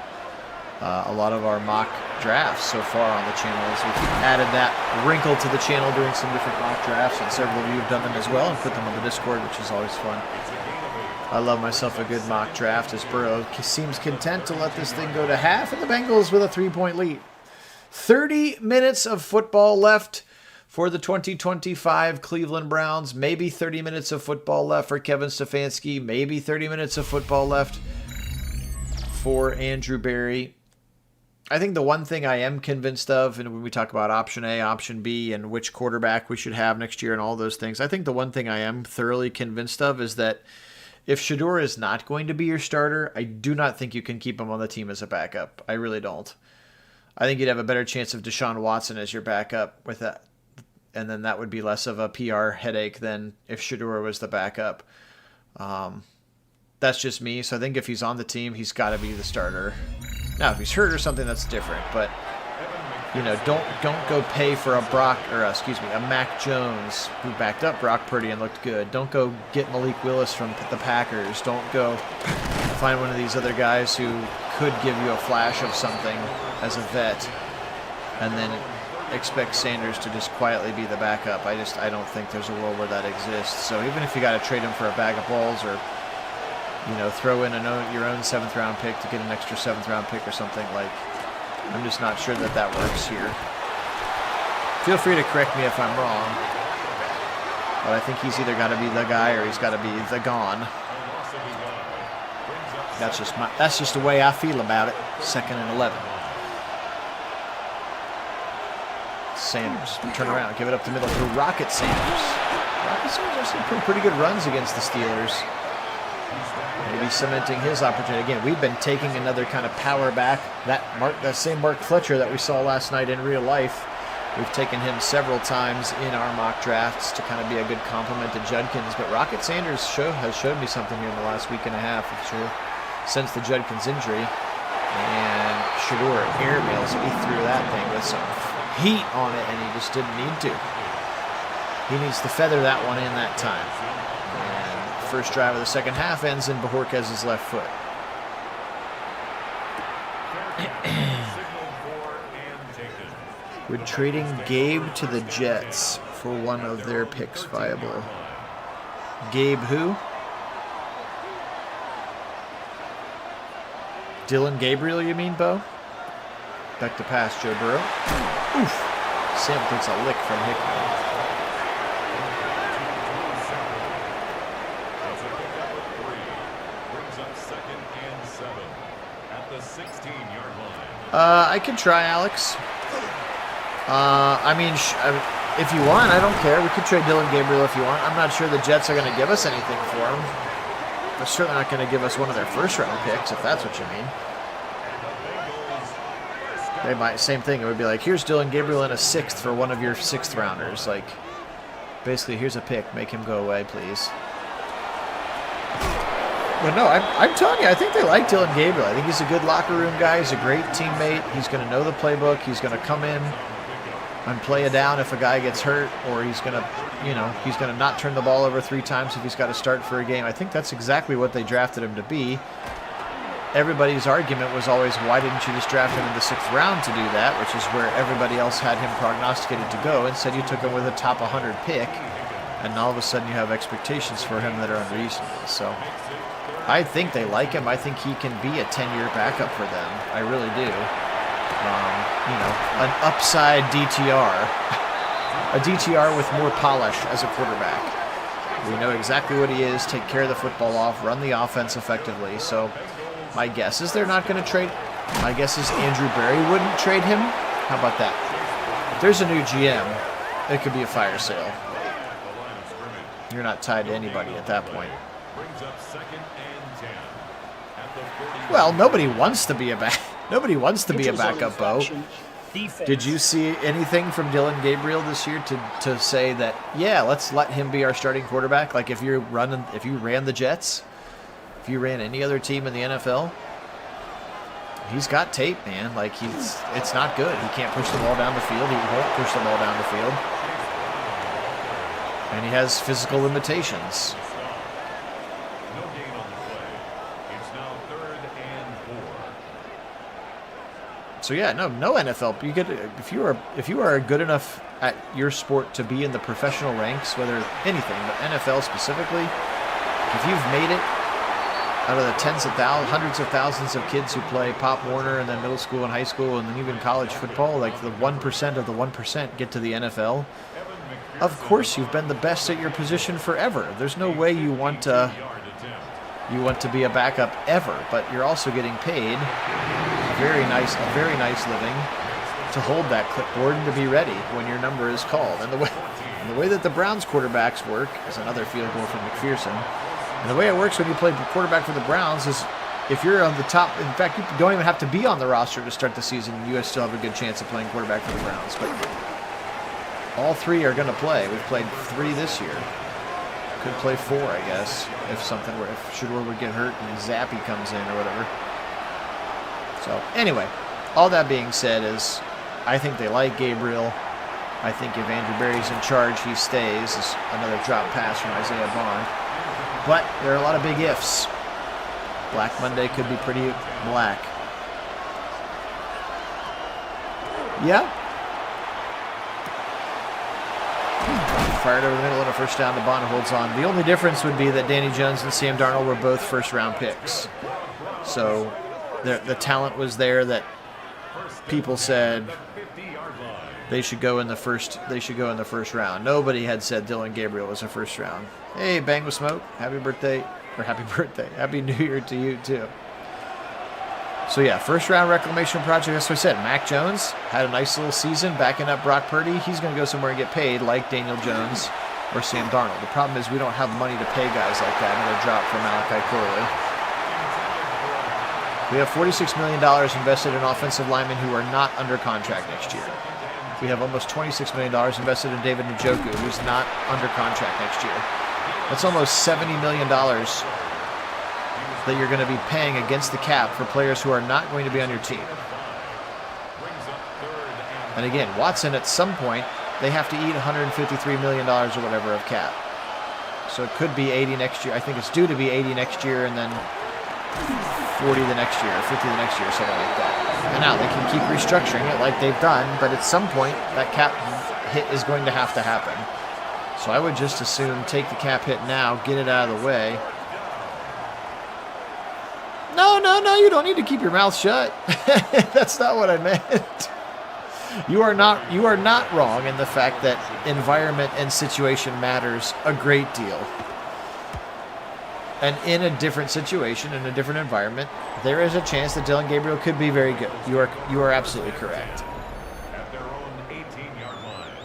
A: mock drafts so far on the channel is we've added that wrinkle to the channel, doing some different mock drafts, and several of you have done them as well and put them on the Discord, which is always fun. I love myself a good mock draft as Burrow seems content to let this thing go to half, and the Bengals with a 3-point lead. 30 minutes of football left for the 2025 Cleveland Browns. Maybe 30 minutes of football left for Kevin Stefanski. Maybe 30 minutes of football left for Andrew Berry. I think the one thing I am convinced of, and when we talk about option A, option B, and which quarterback we should have next year and all those things, I think the one thing I am thoroughly convinced of is that if Shador is not going to be your starter, I do not think you can keep him on the team as a backup. I really don't. I think you'd have a better chance of Deshaun Watson as your backup with that, and then that would be less of a PR headache than if Shador was the backup. That's just me. So I think if he's on the team, he's got to be the starter. Now, if he's hurt or something, that's different. But don't go pay for a Mac Jones who backed up Brock Purdy and looked good. Don't go get Malik Willis from the Packers. Don't go find one of these other guys who could give you a flash of something as a vet, and then expect Sanders to just quietly be the backup. I don't think there's a world where that exists. So even if you got to trade him for a bag of balls, or throw in your own 7th round pick to get an extra 7th round pick or something, like, I'm just not sure that works here. Feel free to correct me if I'm wrong, but I think he's either got to be the guy or he's got to be the gone. That's just the way I feel about it. 2nd and 11. Sanders, turn around, give it up the middle to Rocket Sanders. Rocket Sanders has some pretty good runs against the Steelers. Maybe cementing his opportunity. Again, we've been taking another kind of power back. That same Mark Fletcher that we saw last night in real life, we've taken him several times in our mock drafts to kind of be a good complement to Judkins. But Rocket Sanders has showed me something here in the last week and a half, since the Judkins injury. And Shador airmails me through that thing with some heat on it, and he just didn't need to. He needs to feather that one in that time. And first drive of the second half ends in Bajorquez's left foot. We're trading Gabe to the Jets for one of their picks viable. Gabe who? Dylan Gabriel, you mean, Bo? Back to pass, Joe Burrow. Oof. Sam takes a lick from Hickman. I could try Alex. If you want, I don't care. We could trade Dylan Gabriel if you want. I'm not sure the Jets are going to give us anything for him. They're certainly not going to give us one of their first-round picks, if that's what you mean. They might, same thing. It would be like, here's Dylan Gabriel in a 6th for one of your 6th-rounders. Like, basically, here's a pick. Make him go away, please. But no, I'm telling you, I think they like Dylan Gabriel. I think he's a good locker room guy. He's a great teammate. He's going to know the playbook. He's going to come in and play it down if a guy gets hurt, or he's going to not turn the ball over 3 times if he's got to start for a game. I think that's exactly what they drafted him to be. everybody's argument was always, why didn't you just draft him in the 6th round to do that, which is where everybody else had him prognosticated to go. Instead, you took him with a top 100 pick, and all of a sudden you have expectations for him that are unreasonable. So I think they like him. I think he can be a 10-year backup for them. I really do. An upside DTR. A DTR with more polish as a quarterback. We know exactly what he is, take care of the football off, run the offense effectively. So my guess is they're not going to trade. My guess is Andrew Berry wouldn't trade him. How about that? If there's a new GM, it could be a fire sale. You're not tied to anybody at that point. Well, nobody wants to be a backup, Bo. Did you see anything from Dillon Gabriel this year to say that, yeah, let's let him be our starting quarterback? Like if you ran the Jets, if you ran any other team in the NFL, he's got tape, man. Like it's not good. He can't push the ball down the field. He won't push the ball down the field. And he has physical limitations. So yeah, no NFL. You get if you are good enough at your sport to be in the professional ranks, whether anything, but NFL specifically, if you've made it out of the hundreds of thousands of kids who play Pop Warner and then middle school and high school and then even college football, like the 1% of the 1% get to the NFL. Of course, you've been the best at your position forever. There's no way you want to be a backup ever, but you're also getting paid a very nice living to hold that clipboard and to be ready when your number is called. And the way that the Browns quarterbacks work is another field goal from McPherson. And the way it works when you play quarterback for the Browns is if you're on the top, in fact, you don't even have to be on the roster to start the season. You still have a good chance of playing quarterback for the Browns. But all 3 are going to play. We've played 3 this year. Could play 4, I guess, if Shador would get hurt and Zappy comes in or whatever. So anyway, all that being said is, I think they like Gabriel. I think if Andrew Berry's in charge, he stays. Is another drop pass from Isaiah Bond. But there are a lot of big ifs. Black Monday could be pretty black. Yeah. Fired over the middle and a first down to Bond holds on. The only difference would be that Danny Jones and Sam Darnold were both first-round picks. So the talent was there that people said they should go in the first round. Nobody had said Dillon Gabriel was a first round. Hey, Bang with Smoke, happy birthday, happy New Year to you too. So yeah, first round reclamation project. That's what I said. Mac Jones had a nice little season backing up Brock Purdy. He's going to go somewhere and get paid like Daniel Jones or Sam Darnold. The problem is we don't have money to pay guys like that. Another drop from Malachi Corley. We have $46 million invested in offensive linemen who are not under contract next year. We have almost $26 million invested in David Njoku, who's not under contract next year. That's almost $70 million that you're going to be paying against the cap for players who are not going to be on your team. And again, Watson, at some point, they have to eat $153 million or whatever of cap. So it could be 80 next year. I think it's due to be 80 next year and then 40 the next year, 50 the next year, something like that. And now they can keep restructuring it like they've done, but at some point, that cap hit is going to have to happen. So I would just assume take the cap hit now, get it out of the way. No, you don't need to keep your mouth shut. That's not what I meant. You are not wrong in the fact that environment and situation matters a great deal. And in a different situation, in a different environment, there is a chance that Dillon Gabriel could be very good. You are absolutely correct.
C: At their own 18-yard line.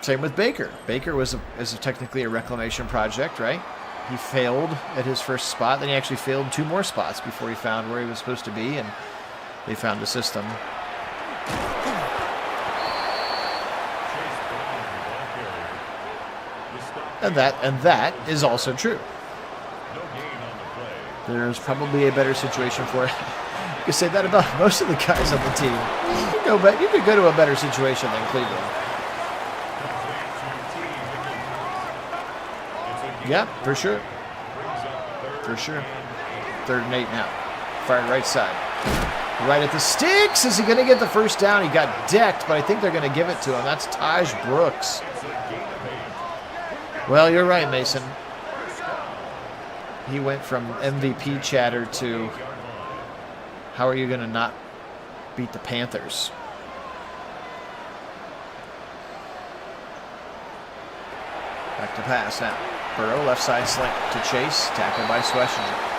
A: Same with Baker. Baker is technically a reclamation project, right? He failed at his first spot. Then he actually failed 2 more spots before he found where he was supposed to be, and they found a system. And that is also true. There's probably a better situation for it. You could say that about most of the guys on the team. You could go to a better situation than Cleveland. Yeah, for sure. For sure. 3rd and 8 now. Fired right side. Right at the sticks. Is he going to get the first down? He got decked, but I think they're going to give it to him. That's Taj Brooks. Well, you're right, Mason. He went from MVP chatter to how are you going to not beat the Panthers? Back to pass now. Burrow, left side slant to Chase. Tackled by Schlesinger.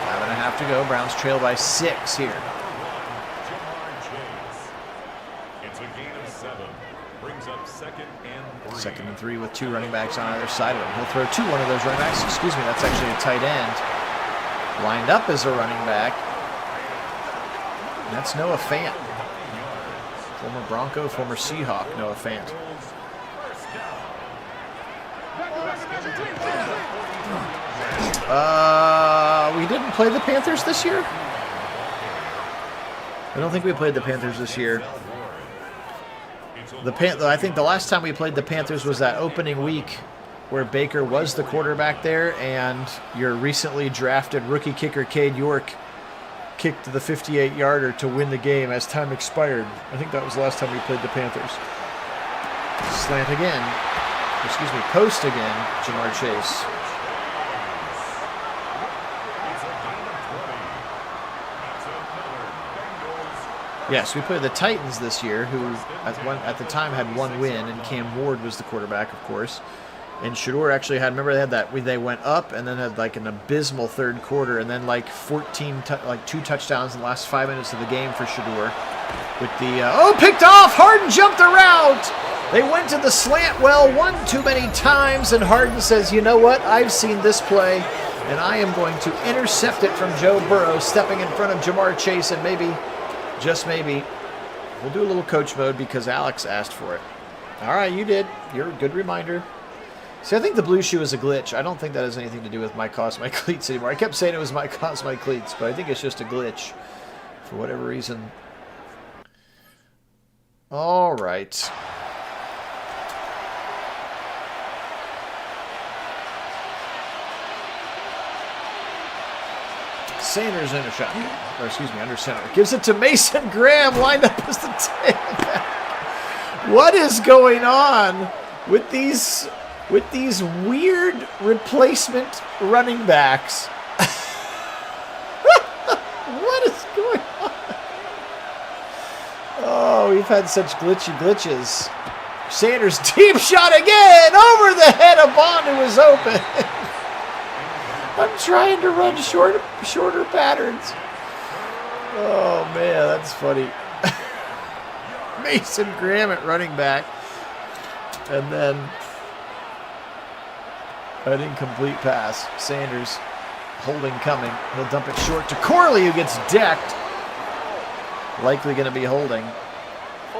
A: 5.5 to go. Browns trail by 6 here.
C: It's a gain of 7. Brings up 2nd and 3.
A: 2nd and 3 with 2 running backs on either side of him. He'll throw to one of those running backs. Excuse me, that's actually a tight end. Lined up as a running back. And that's Noah Fant. Former Bronco, former Seahawk, Noah Fant. We didn't play the Panthers this year? I don't think we played the Panthers this year. I think the last time we played the Panthers was that opening week where Baker was the quarterback there, and your recently drafted rookie kicker, Cade York, kicked the 58-yarder to win the game as time expired. I think that was the last time we played the Panthers. Slant again. Excuse me, post again, Jamar Chase. Yes, we played the Titans this year, who at the time had 1 win, and Cam Ward was the quarterback, of course. And Shador actually had, remember they went up and then had like an abysmal 3rd quarter, and then like 2 touchdowns in the last 5 minutes of the game for Shador. With the, picked off! Harden jumped the route! They went to the slant well one too many times, and Harden says, you know what? I've seen this play, and I am going to intercept it from Joe Burrow, stepping in front of Jamar Chase, and maybe, just maybe, we'll do a little coach mode because Alex asked for it. All right, you did. You're a good reminder. See, I think the blue shoe is a glitch. I don't think that has anything to do with my cost my cleats anymore. I kept saying it was my cost my cleats, but I think it's just a glitch for whatever reason. All right. Sanders in a shotgun, or excuse me, under center. Gives it to Mason Graham, lined up as the tailback. What is going on with these weird replacement running backs? What is going on? Oh, we've had such glitches. Sanders deep shot again over the head of Bond, who was open. I'm trying to run shorter patterns. Oh, man, that's funny. Mason Graham at running back. And then an incomplete pass. Sanders holding coming. He'll dump it short to Corley, who gets decked. Likely going to be holding.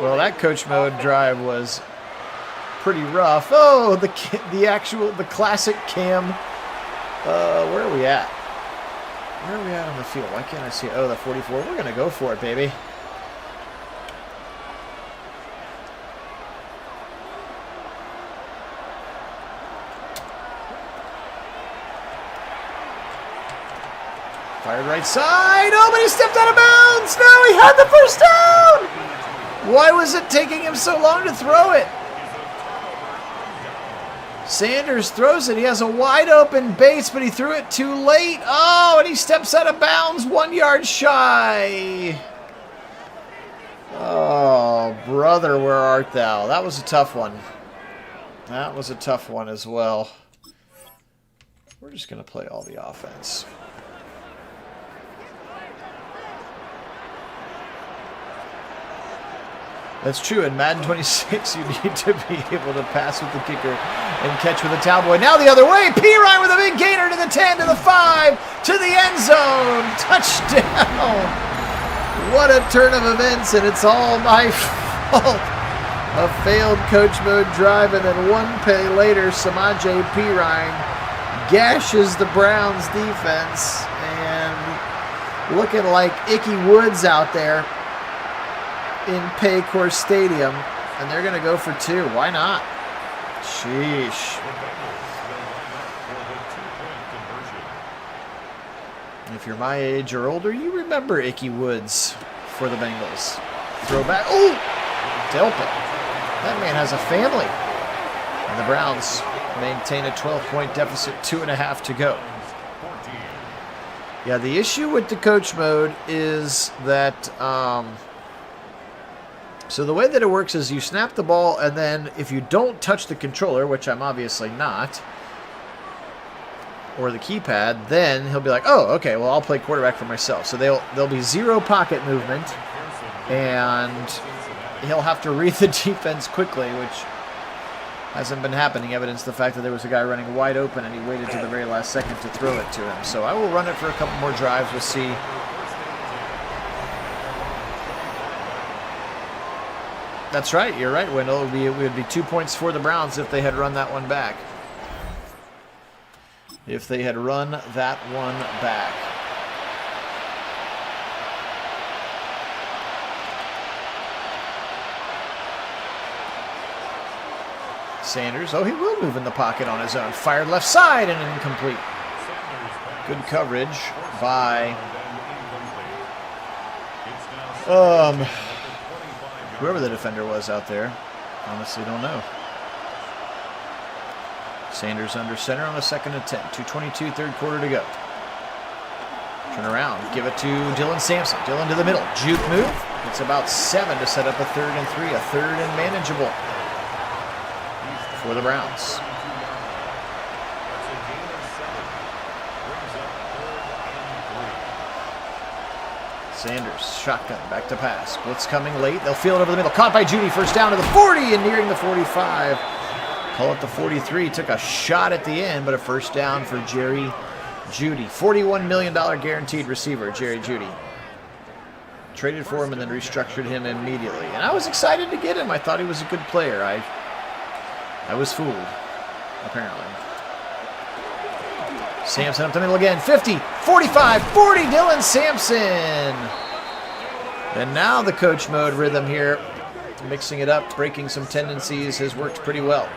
A: Well, that coach mode drive was pretty rough. Oh, the classic Cam. Where are we at? Where are we at on the field? Why can't I see it? Oh, the 44. We're going to go for it, baby. Fired right side. Oh, but he stepped out of bounds. No, he had the first down. Why was it taking him so long to throw it? Sanders throws it. He has a wide open base, but he threw it too late. Oh, and he steps out of bounds 1 yard shy. Oh, brother, where art thou? That was a tough one. That was a tough one as well. We're just going to play all the offense. That's true. In Madden 26, you need to be able to pass with the kicker and catch with the towel boy. Now the other way. Pirine with a big gainer to the 10, to the 5, to the end zone. Touchdown. What a turn of events, and it's all my fault. A failed coach mode drive, and then one play later, Samaje Pirine gashes the Browns defense, and looking like Icky Woods out there in Paycor Stadium, and they're going to go for 2. Why not? Sheesh. If you're my age or older, you remember Ickey Woods for the Bengals. Throwback. Oh! Delpit. That man has a family. And the Browns maintain a 12-point deficit, 2.5 to go. Yeah, the issue with the coach mode is that, so the way that it works is you snap the ball, and then if you don't touch the controller, which I'm obviously not, or the keypad, then he'll be like, oh, okay, well, I'll play quarterback for myself. So there'll be zero pocket movement, and he'll have to read the defense quickly, which hasn't been happening, evidence the fact that there was a guy running wide open and he waited to the very last second to throw it to him. So I will run it for a couple more drives. We'll see. That's right. You're right, Wendell. It would be 2 points for the Browns if they had run that one back. If they had run that one back. Sanders, oh, he will move in the pocket on his own. Fired left side and incomplete. Good coverage by whoever the defender was out there. Honestly, don't know. Sanders under center on a 2nd and 10. 2:22, third quarter to go. Turn around, give it to Dylan Sampson. Dylan to the middle. Juke move. It's about 7 to set up a 3rd and 3. A 3rd and manageable for the Browns. Sanders, shotgun, back to pass. Blitz coming late. They'll field it over the middle. Caught by Judy. First down to the 40 and nearing the 45. Call it the 43. Took a shot at the end, but a first down for Jerry Jeudy. $41 million guaranteed receiver, Jerry Jeudy. Traded for him and then restructured him immediately. And I was excited to get him. I thought he was a good player. I was fooled, apparently. Sampson up the middle again. 50, 45, 40, Dylan Sampson. And now the coach mode rhythm here, mixing it up, breaking some tendencies, has worked pretty well.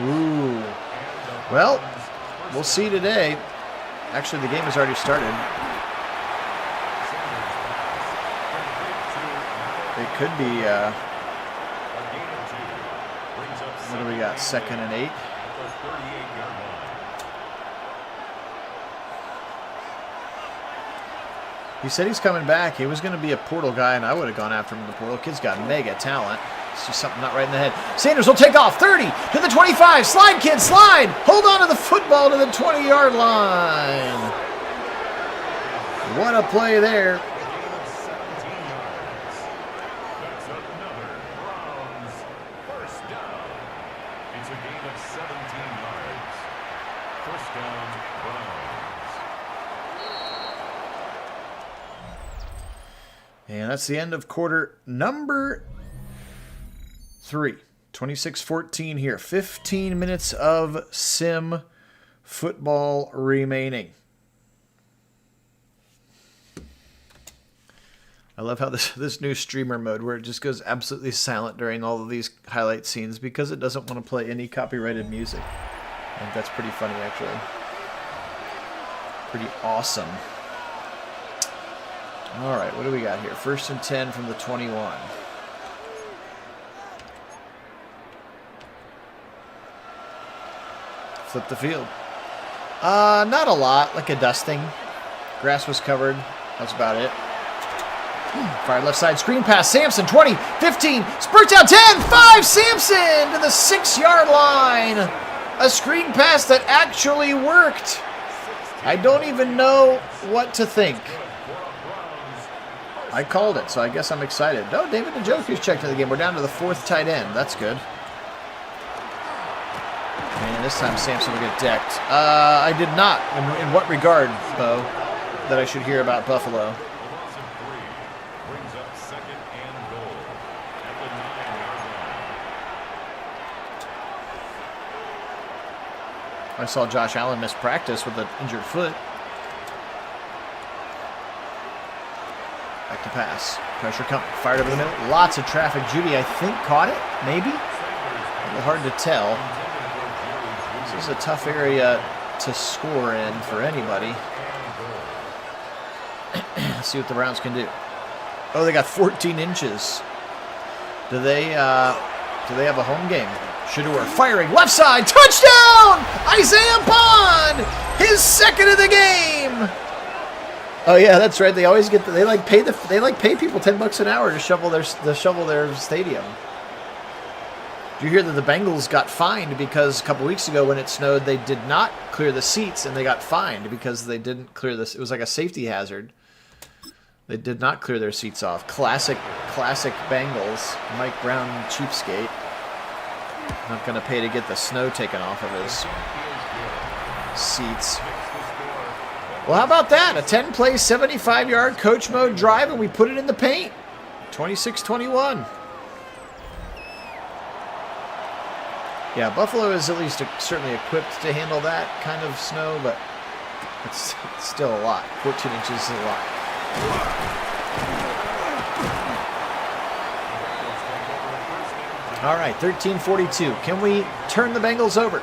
A: Ooh. Well, we'll see today. Actually, the game has already started. It could be, what do we got, 2nd and 8? He said he's coming back. He was going to be a portal guy, and I would have gone after him in the portal. Kid's got mega talent. It's just something not right in the head. Sanders will take off. 30 to the 25. Slide, kid, slide. Hold on to the football to the 20-yard line. What a play there. And that's the end of quarter number 3. 26-14 here. 15 minutes of sim football remaining. I love how this new streamer mode where it just goes absolutely silent during all of these highlight scenes because it doesn't want to play any copyrighted music. I think that's pretty funny, actually. Pretty awesome. All right, what do we got here? 1st and 10 from the 21. Flip the field. Not a lot, like a dusting. Grass was covered. That's about it. Fired left side, screen pass. Sampson, 20, 15, spurts out 10, 5, Sampson to the 6-yard line. A screen pass that actually worked. I don't even know what to think. I called it, so I guess I'm excited. No, David Njoku's checked in the game. We're down to the 4th tight end. That's good. And this time Sampson will get decked. I did not. In what regard, Bo, that I should hear about Buffalo? I saw Josh Allen miss practice with an injured foot. Back to pass. Pressure coming. Fired over the middle. Lots of traffic. Jeudy, I think, caught it. Maybe. A little hard to tell. This is a tough area to score in for anybody. Let's see what the Browns can do. Oh, they got 14 inches. Do they have a home game? Shador firing left side, touchdown! Isaiah Bond, his second of the game. Oh yeah, that's right. They always get they pay people $10 an hour to shovel their stadium. Did you hear that the Bengals got fined because a couple weeks ago when it snowed they did not clear the seats and they got fined because they didn't clear this. It was like a safety hazard. They did not clear their seats off. Classic Bengals. Mike Brown, cheapskate. Not going to pay to get the snow taken off of his seats. Well, how about that? A 10-play, 75-yard coach mode drive, and we put it in the paint. 26-21. Yeah, Buffalo is at least certainly equipped to handle that kind of snow, but it's still a lot. 14 inches is a lot. All right, 13-42. Can we turn the Bengals over?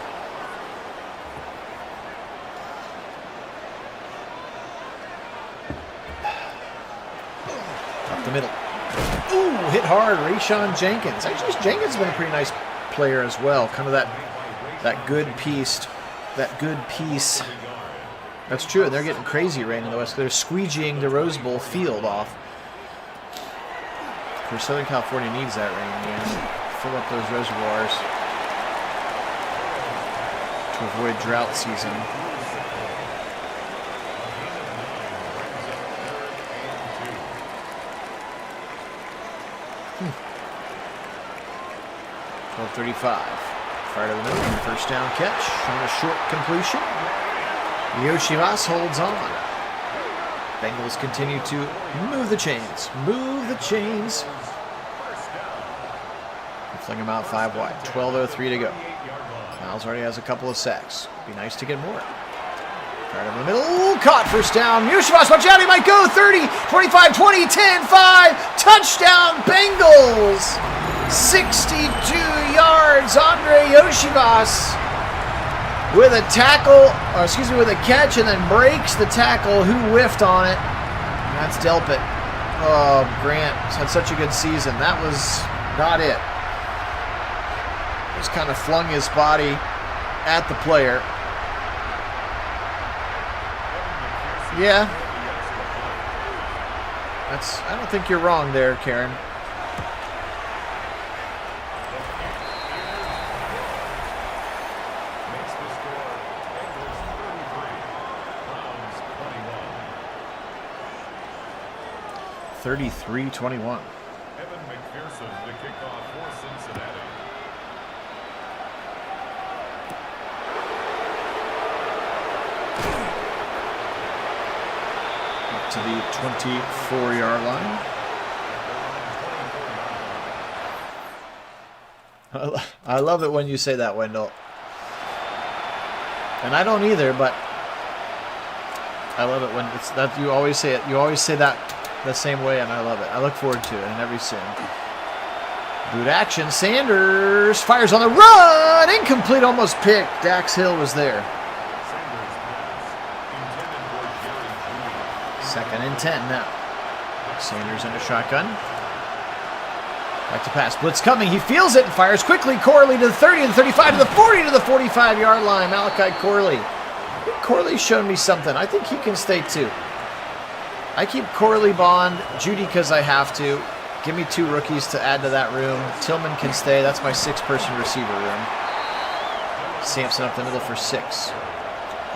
A: Up the middle. Ooh, hit hard. Rayshon Jenkins. Actually, Jenkins has been a pretty nice player as well. Kind of that good piece. That good piece. That's true, and they're getting crazy rain in the West. They're squeegeeing the Rose Bowl field off. Of course, Southern California needs that rain, man. Fill up those reservoirs to avoid drought season. .12:35. Fire to the middle, first down catch on a short completion. Yoshivas holds on. Bengals continue to move the chains. Move the chains. Fling him out 5 wide. 12:03 to go. Miles already has a couple of sacks. Be nice to get more. Right over the middle. Caught, first down. Yoshivas, watch out, he might go. 30, 25, 20, 10, 5. Touchdown, Bengals. 62 yards. Andre Yoshivas with a tackle, with a catch, and then breaks the tackle. Who whiffed on it? And that's Delpit. Oh, Grant had such a good season. That was not it. Just kind of flung his body at the player. Yeah. I don't think you're wrong there, Karen. .33-21.
C: Evan McPherson to kick off for Cincinnati.
A: Up to the 24-yard line. I love it when you say that, Wendell. And I don't either, but I love it when it's that you always say it. You always say that the same way, and I love it. I look forward to it in every sim. Boot action. Sanders fires on the run. Incomplete, almost picked. Dax Hill was there. Second and 10 now. Sanders in a shotgun. Back to pass. Blitz coming. He feels it and fires quickly. Corley to the 30, to the 35, to the 40, to the 45-yard line. Malachi Corley. Corley's shown me something. I think he can stay too. I keep Corley, Bond, Judy because I have to. Give me 2 rookies to add to that room. Tillman can stay. That's my 6-person receiver room. Sampson up the middle for 6.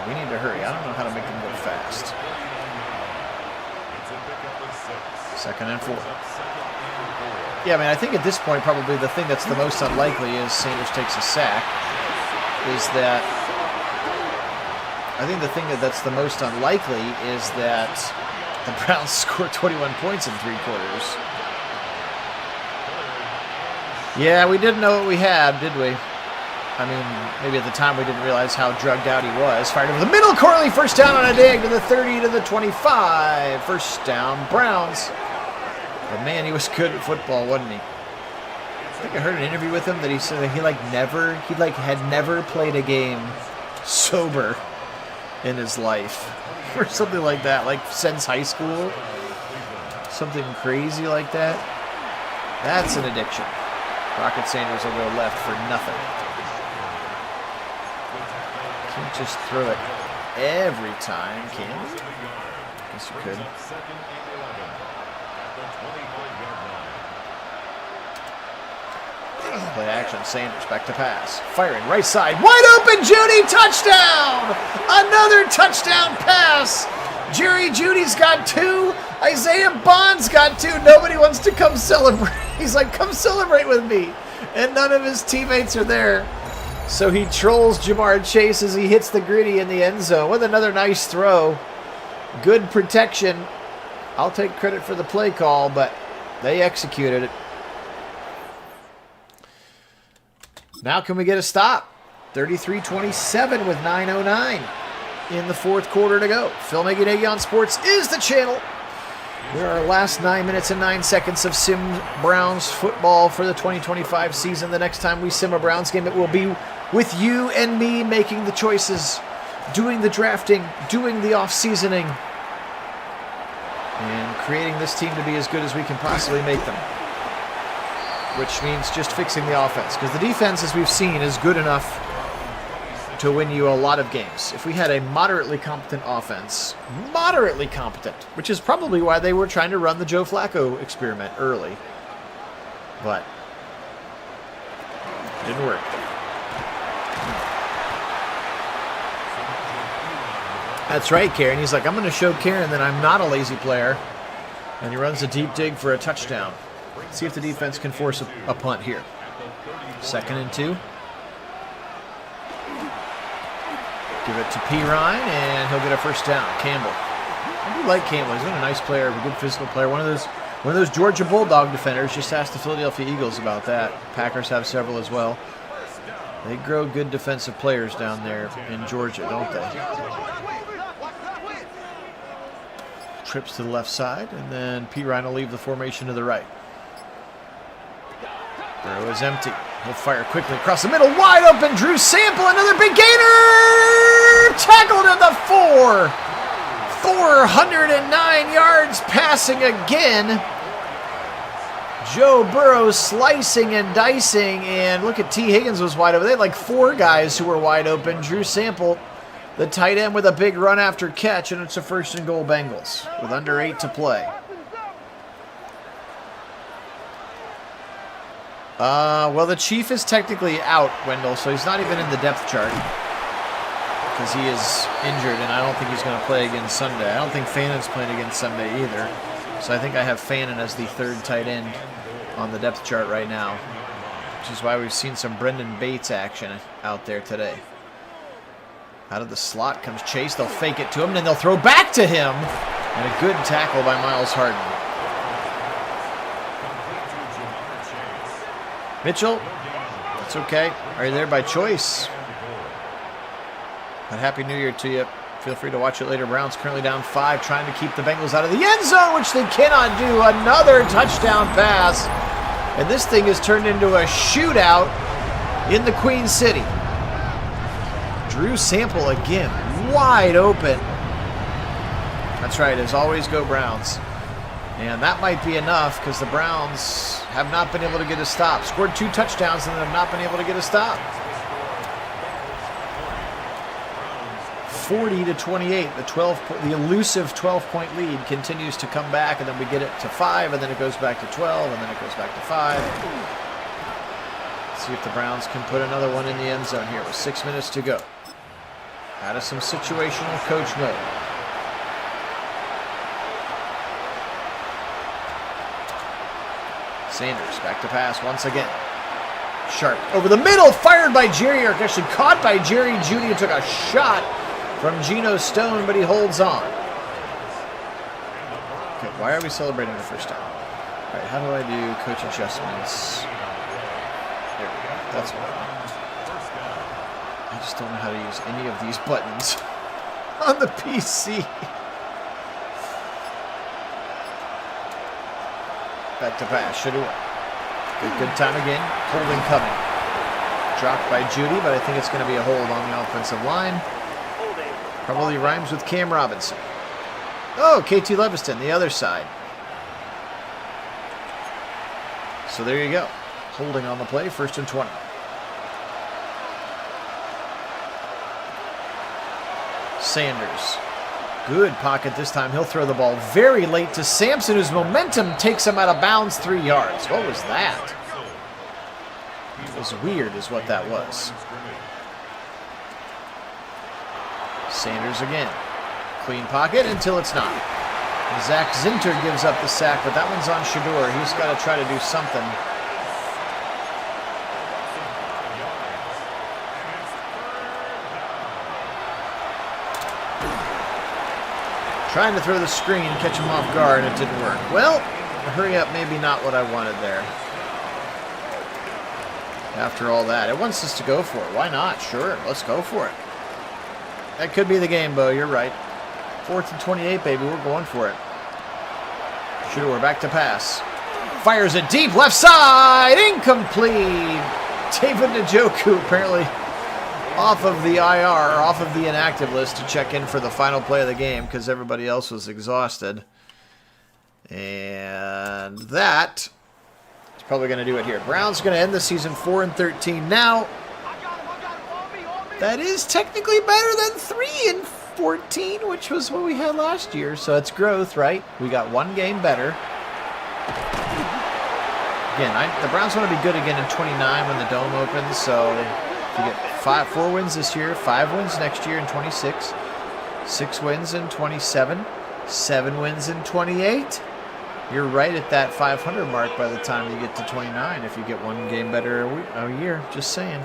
A: We need to hurry. I don't know how to make them go fast. Second and 4. Yeah, I mean, I think at this point probably the thing that's the most unlikely is Sanders takes a sack. I think the thing that's the most unlikely is that the Browns scored 21 points in 3 quarters. Yeah, we didn't know what we had, did we? I mean, maybe at the time we didn't realize how drugged out he was. Fired over the middle, Corley, first down on a dig to the 30, to the 25. First down, Browns. But man, he was good at football, wasn't he? think I heard an interview with him that he said that he had never played a game sober in his life, or something like that, like since high school, something crazy like that. That's an addiction. Rocket Sanders will go left for nothing. Can't just throw it every time, can you? Guess you could. Play action, Sanders back to pass. Firing right side, wide open, Judy, touchdown! Another touchdown pass! Jerry Judy's got 2. Isaiah Bond's got 2. Nobody wants to come celebrate. He's like, come celebrate with me. And none of his teammates are there. So he trolls Jamar Chase as he hits the gritty in the end zone with another nice throw. Good protection. I'll take credit for the play call, but they executed it. Now can we get a stop? 33-27 with 9:09 in the fourth quarter to go. Phil Nagy on Sports is the channel. We're our last 9 minutes and 9 seconds of Sim Browns football for the 2025 season. The next time we sim a Browns game, it will be with you and me making the choices, doing the drafting, doing the off-seasoning, and creating this team to be as good as we can possibly make them. Which means just fixing the offense, because the defense, as we've seen, is good enough to win you a lot of games. If we had a moderately competent offense, moderately competent, which is probably why they were trying to run the Joe Flacco experiment early, but it didn't work. That's right, Karen. He's like, I'm going to show Karen that I'm not a lazy player, and he runs a deep dig for a touchdown. See if the defense can force a punt here. 2nd and 2. Give it to P. Ryan, and he'll get a first down. Campbell. I do like Campbell. He's been a nice player, a good physical player. One of those Georgia Bulldog defenders. Just ask the Philadelphia Eagles about that. Packers have several as well. They grow good defensive players down there in Georgia, don't they? Trips to the left side, and then P. Ryan will leave the formation to the right. Burrow is empty. He'll fire quickly across the middle. Wide open. Drew Sample. Another big gainer. Tackled at the 4. 409 yards passing again. Joe Burrow slicing and dicing. And look at T. Higgins was wide open. They had like 4 guys who were wide open. Drew Sample, the tight end, with a big run after catch. And it's a 1st and goal Bengals with under 8 to play. Well, the Chief is technically out, Wendell, so he's not even in the depth chart because he is injured, and I don't think he's going to play again Sunday. I don't think Fannon's playing again Sunday either, so I think I have Fannon as the 3rd tight end on the depth chart right now, which is why we've seen some Brendan Bates action out there today. Out of the slot comes Chase. They'll fake it to him, and then they'll throw back to him, and a good tackle by Miles Harden. Mitchell, that's okay. Are you there by choice? But Happy New Year to you. Feel free to watch it later. Browns currently down 5, trying to keep the Bengals out of the end zone, which they cannot do. Another touchdown pass. And this thing has turned into a shootout in the Queen City. Drew Sample again, wide open. That's right, as always, go Browns. And that might be enough because the Browns have not been able to get a stop. Scored 2 touchdowns and have not been able to get a stop. 40-28. The elusive 12-point lead continues to come back, and then we get it to 5, and then it goes back to 12, and then it goes back to 5. Let's see if the Browns can put another one in the end zone here with 6 minutes to go. Out of some situational coach mode. Sanders back to pass once again. Sharp over the middle, fired by Jerry, or actually caught by Jerry Judy, who took a shot from Geno Stone, but he holds on. Okay, why are we celebrating the first time? All right, how do I do coach adjustments? There we go. That's what I want. I just don't know how to use any of these buttons on the PC. Back to pass, should have won. Good time again. Holding coming. Dropped by Judy, but I think it's going to be a hold on the offensive line.
B: Holding.
A: Probably rhymes with Cam Robinson. Oh, KT Leviston, the other side. So there you go. Holding on the play, 1st and 20. Sanders. Good pocket this time. He'll throw the ball very late to Sampson, whose momentum takes him out of bounds 3 yards. What was that? It was weird is what that was. Sanders again. Clean pocket until it's not. Zach Zinter gives up the sack, but that one's on Shador. He's got to try to do something. Trying to throw the screen, catch him off guard, it didn't work. Well, hurry up, maybe not what I wanted there. After all that, it wants us to go for it. Why not? Sure, let's go for it. That could be the game, Bo, you're right. 4th and 28, baby, we're going for it. Shador back to pass. Fires it deep, left side, incomplete. David Njoku apparently off of the IR, or off of the inactive list to check in for the final play of the game because everybody else was exhausted. And that is probably going to do it here. Browns going to end the season 4 and 13. Now, that is technically better than 3 and 14, which was what we had last year. So it's growth, right? We got 1 game better. Again, the Browns want to be good again in 29 when the Dome opens. So if you get 4 wins this year, 5 wins next year in 26, 6 wins in 27, 7 wins in 28. You're right at that 500 mark by the time you get to 29 if you get 1 game better a year. Just saying.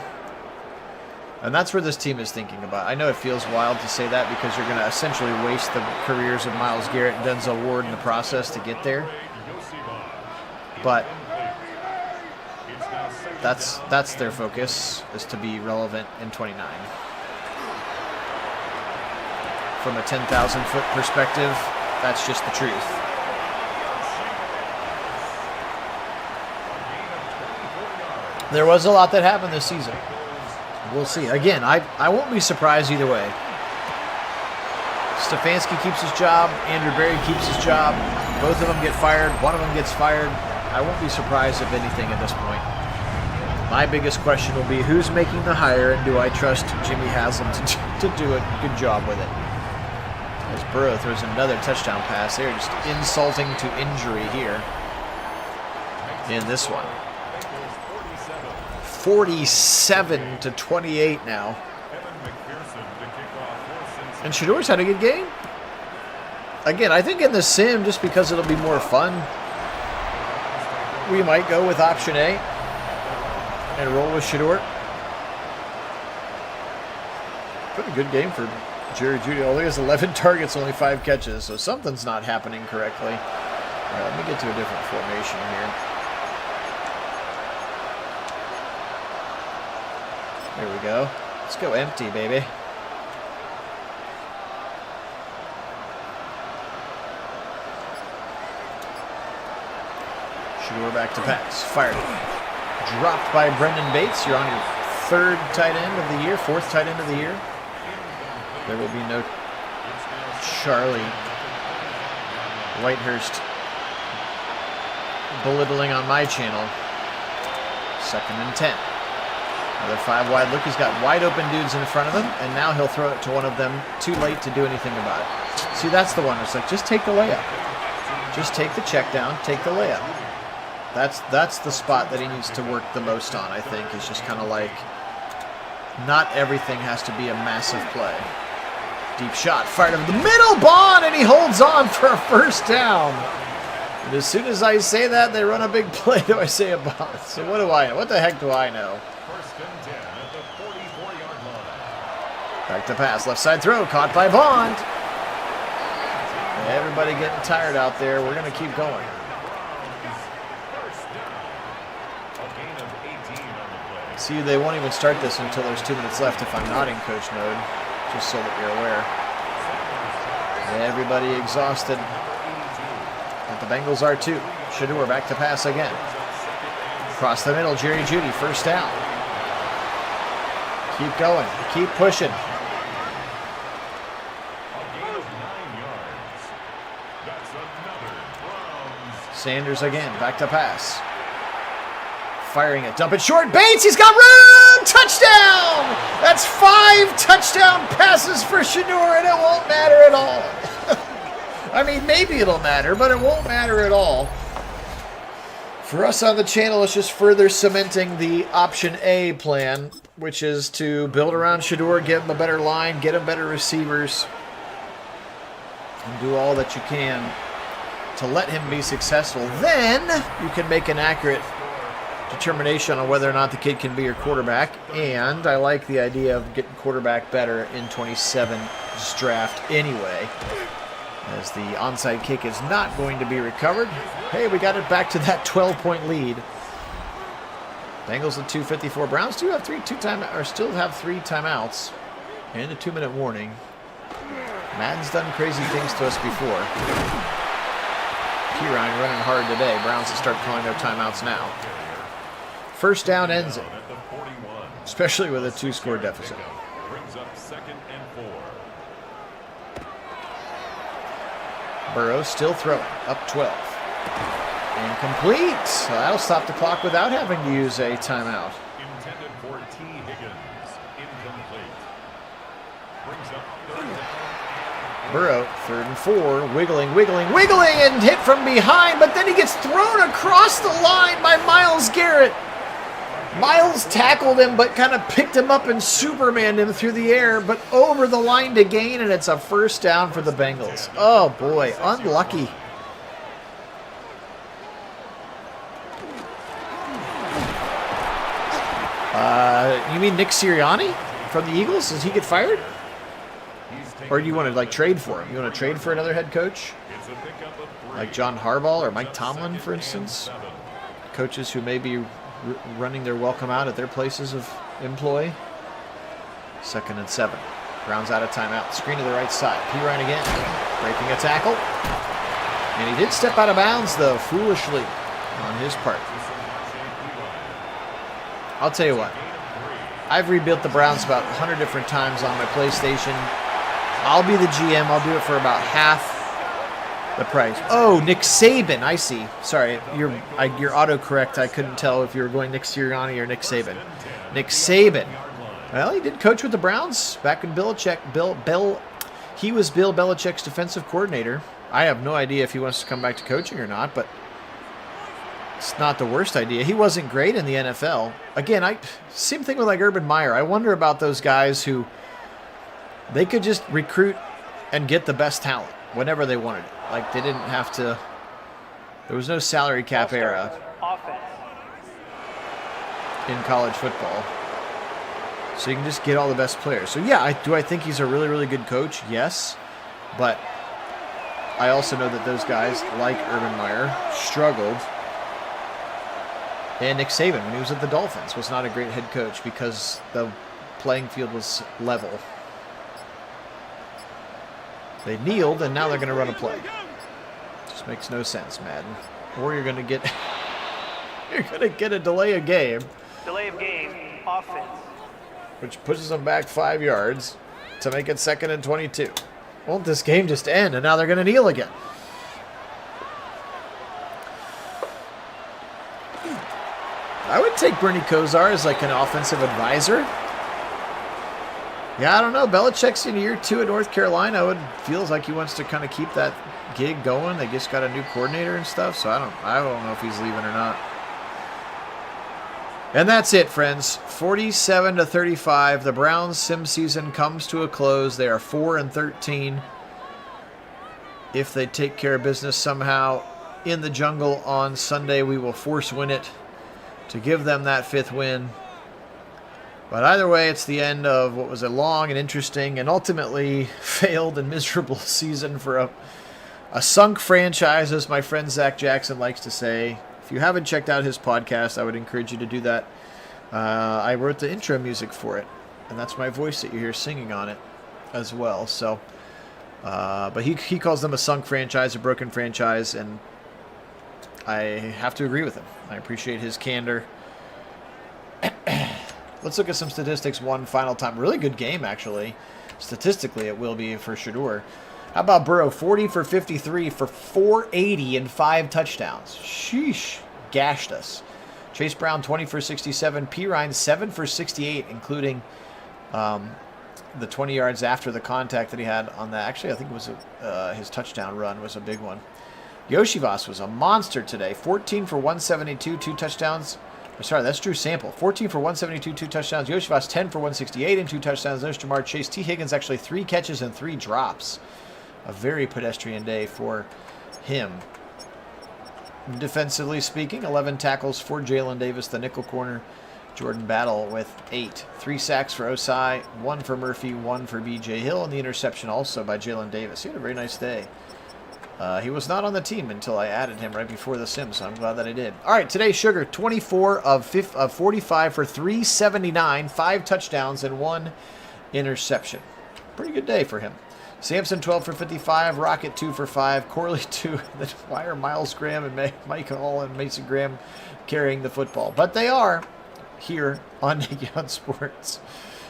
A: And that's where this team is thinking about. I know it feels wild to say that because you're going to essentially waste the careers of Myles Garrett and Denzel Ward in the process to get there. But that's their focus, is to be relevant in 29. From a 10,000-foot perspective, that's just the truth. There was a lot that happened this season. We'll see. Again, I won't be surprised either way. Stefanski keeps his job. Andrew Berry keeps his job. Both of them get fired. One of them gets fired. I won't be surprised if anything at this point. My biggest question will be who's making the hire and do I trust Jimmy Haslam to do a good job with it. As Burrow throws another touchdown pass, they're just insulting to injury here in this one. 47 to 28 now. And Shador's had a good game. Again, I think in the sim, just because it'll be more fun, we might go with option A and roll with Shador. Pretty good game for Jerry Jeudy. Although he has 11 targets, only 5 catches, so something's not happening correctly. All right, let me get to a different formation here. There we go. Let's go empty, baby. Shador back to pass. Fired. Dropped by Brendan Bates. You're on your 3rd tight end of the year, 4th tight end of the year. There will be no Charlie Whitehurst belittling on my channel. 2nd and 10. Another 5 wide look. He's got wide open dudes in front of him, and now he'll throw it to one of them too late to do anything about it. See, that's the one. It's like, just take the layup. Just take the check down, take the layup. That's the spot that he needs to work the most on, I think, is just kind of like, not everything has to be a massive play. Deep shot, fired over the middle, Bond, and he holds on for a 1st down. And as soon as I say that, they run a big play. Do I say a Bond? So what do I know? What the heck do I know?
C: 1st and 10 at the 44-yard line.
A: Back to pass, left side throw, caught by Bond. Everybody getting tired out there. We're going to keep going. See, they won't even start this until there's 2 minutes left if I'm not in coach mode, just so that you're aware. Everybody exhausted. But the Bengals are too. Shador back to pass again. Across the middle, Jerry Jeudy, first down. Keep going. Keep pushing.
C: A gain of 9 yards. That's another Browns.
A: Sanders again, back to pass. Firing it, dump it short. Bates, he's got room! Touchdown! That's 5 touchdown passes for Shedeur, and it won't matter at all. I mean, maybe it'll matter, but it won't matter at all. For us on the channel, it's just further cementing the option A plan, which is to build around Shedeur, give him a better line, get him better receivers, and do all that you can to let him be successful. Then you can make an accurate determination on whether or not the kid can be your quarterback. And I like the idea of getting quarterback better in 27's draft anyway, as the onside kick is not going to be recovered. Hey, we got it back to that 12-point lead. Bengals at 2:54. Browns do have still have 3 timeouts and a 2-minute warning. Madden's done crazy things to us before. Pirine running hard today. Browns will start calling their timeouts now. First down ends it,
C: At the 41.
A: especially with a 2-score deficit.
C: Brings up 2nd and 4.
A: Burrow still throwing, up 12. Incomplete. So that'll stop the clock without having to use a timeout.
C: Intended for T. Higgins. Incomplete. Brings up 3rd down.
A: Burrow, 3rd and 4, wiggling, and hit from behind, but then he gets thrown across the line by Myles Garrett. Myles tackled him, but kind of picked him up and Supermaned him through the air, but over the line to gain, and it's a first down for the Bengals. Oh boy, unlucky. You mean Nick Sirianni from the Eagles? Does he get fired? Or do you want to like trade for him? You want to trade for another head coach?
C: It's a pickup of 3.
A: Like John Harbaugh or Mike Tomlin, for instance? Coaches who may be running their welcome out at their places of employ. 2nd and 7. Browns out of timeout. Screen to the right side. Pirine again. Breaking a tackle. And he did step out of bounds, though, foolishly on his part. I'll tell you what. I've rebuilt the Browns about 100 different times on my PlayStation. I'll be the GM. I'll do it for about half the price. Oh, Nick Saban. I see. Sorry, your autocorrect. I couldn't tell if you were going Nick Sirianni or Nick Saban. Nick Saban. Well, he did coach with the Browns back when he was Bill Belichick's defensive coordinator. I have no idea if he wants to come back to coaching or not, but it's not the worst idea. He wasn't great in the NFL. Again, same thing with like Urban Meyer. I wonder about those guys who they could just recruit and get the best talent whenever they wanted it. Like they didn't have to. There was no salary cap era
B: Offense.
A: in college football, so you can just get all the best players. So yeah, I think he's a really, really good coach? Yes, but I also know that those guys, like Urban Meyer, struggled. And Nick Saban, when he was at the Dolphins, was not a great head coach because the playing field was level. They kneeled, and now they're going to run a play. Just makes no sense, Madden. Or you're going to get a delay of game,
B: Delay of game. Offense.
A: which pushes them back 5 yards to make it 2nd and 22. Won't this game just end? And now they're going to kneel again. I would take Bernie Kosar as like an offensive advisor. Yeah, I don't know. Belichick's in year 2 at North Carolina. Feels like he wants to kind of keep that gig going. They just got a new coordinator and stuff, so I don't know if he's leaving or not. And that's it, friends. 47-35. The Browns' sim season comes to a close. They are 4-13. If they take care of business somehow in the jungle on Sunday, we will force win it to give them that 5th win. But either way, it's the end of what was a long and interesting and ultimately failed and miserable season for a sunk franchise, as my friend Zach Jackson likes to say. If you haven't checked out his podcast, I would encourage you to do that. I wrote the intro music for it, and that's my voice that you hear singing on it as well. So, but he calls them a sunk franchise, a broken franchise, and I have to agree with him. I appreciate his candor. Let's look at some statistics one final time. Really good game, actually. Statistically, it will be for sure. How about Burrow? 40 for 53 for 480 and 5 touchdowns. Sheesh. Gashed us. Chase Brown, 20 for 67. Pirine, 7 for 68, including the 20 yards after the contact that he had on that. Actually, I think it was his touchdown run was a big one. Yoshivas was a monster today. 14 for 172, 2 touchdowns. Sorry, that's Drew Sample. 14 for 172, 2 touchdowns. Yoshivas, 10 for 168 and 2 touchdowns. There's Jamar Chase. T. Higgins, actually 3 catches and 3 drops. A very pedestrian day for him. Defensively speaking, 11 tackles for Jalen Davis, the nickel corner. Jordan Battle with 8. 3 sacks for Osai, 1 for Murphy, 1 for B.J. Hill, and the interception also by Jalen Davis. He had a very nice day. He was not on the team until I added him right before the sim, so I'm glad that I did. All right, today, Sugar, 24 of 45 for 379, 5 touchdowns, and 1 interception. Pretty good day for him. Sampson, 12 for 55. Rocket, 2 for 5. Corley, 2. Then why are Miles Graham and Mike Hall and Mason Graham carrying the football? But they are here on Naked on Sports.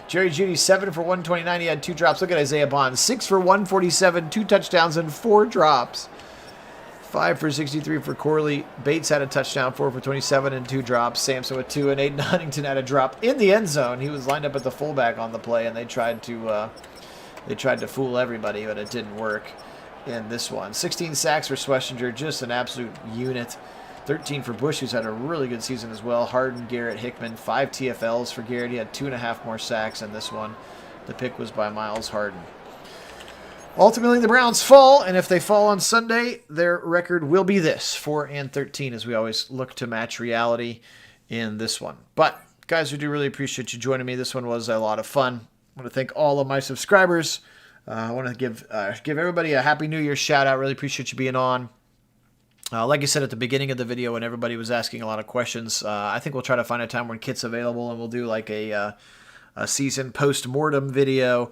A: Jerry Jeudy, 7 for 129. He had 2 drops. Look at Isaiah Bond, 6 for 147, 2 touchdowns, and 4 drops. 5 for 63 for Corley. Bates had a touchdown, 4 for 27, and 2 drops. Sampson with 2, and Aiden Huntington had a drop in the end zone. He was lined up at the fullback on the play, and they tried to fool everybody, but it didn't work in this one. 16 sacks for Schlesinger, just an absolute unit. 13 for Bush, who's had a really good season as well. Harden, Garrett, Hickman, 5 TFLs for Garrett. He had 2.5 more sacks in this one. The pick was by Miles Harden. Ultimately, the Browns fall, and if they fall on Sunday, their record will be this, 4-13, as we always look to match reality in this one. But, guys, we do really appreciate you joining me. This one was a lot of fun. I want to thank all of my subscribers. I want to give everybody a Happy New Year shout out. Really appreciate you being on. Like I said at the beginning of the video when everybody was asking a lot of questions, I think we'll try to find a time when Kit's available and we'll do like a season post-mortem video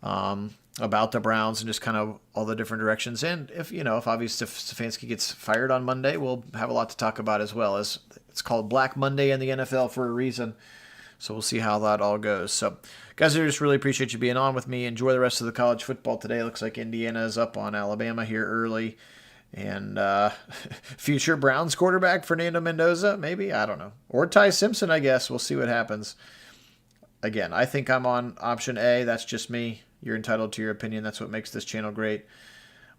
A: about the Browns and just kind of all the different directions. And if obviously Stefanski gets fired on Monday, we'll have a lot to talk about as well. As it's called Black Monday in the NFL for a reason. So we'll see how that all goes. So, guys, I just really appreciate you being on with me. Enjoy the rest of the college football today. Looks like Indiana is up on Alabama here early. And future Browns quarterback Fernando Mendoza, maybe? I don't know. Or Ty Simpson, I guess. We'll see what happens. Again, I think I'm on option A. That's just me. You're entitled to your opinion. That's what makes this channel great.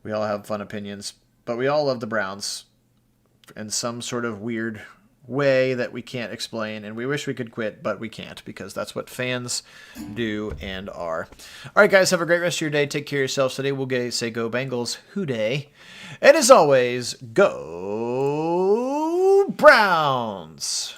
A: We all have fun opinions. But we all love the Browns in some sort of weird way that we can't explain, and we wish we could quit, but we can't because that's what fans do and are. All right, guys, have a great rest of your day. Take care of yourselves. Today we'll say go Bengals, hooday. And as always, go Browns!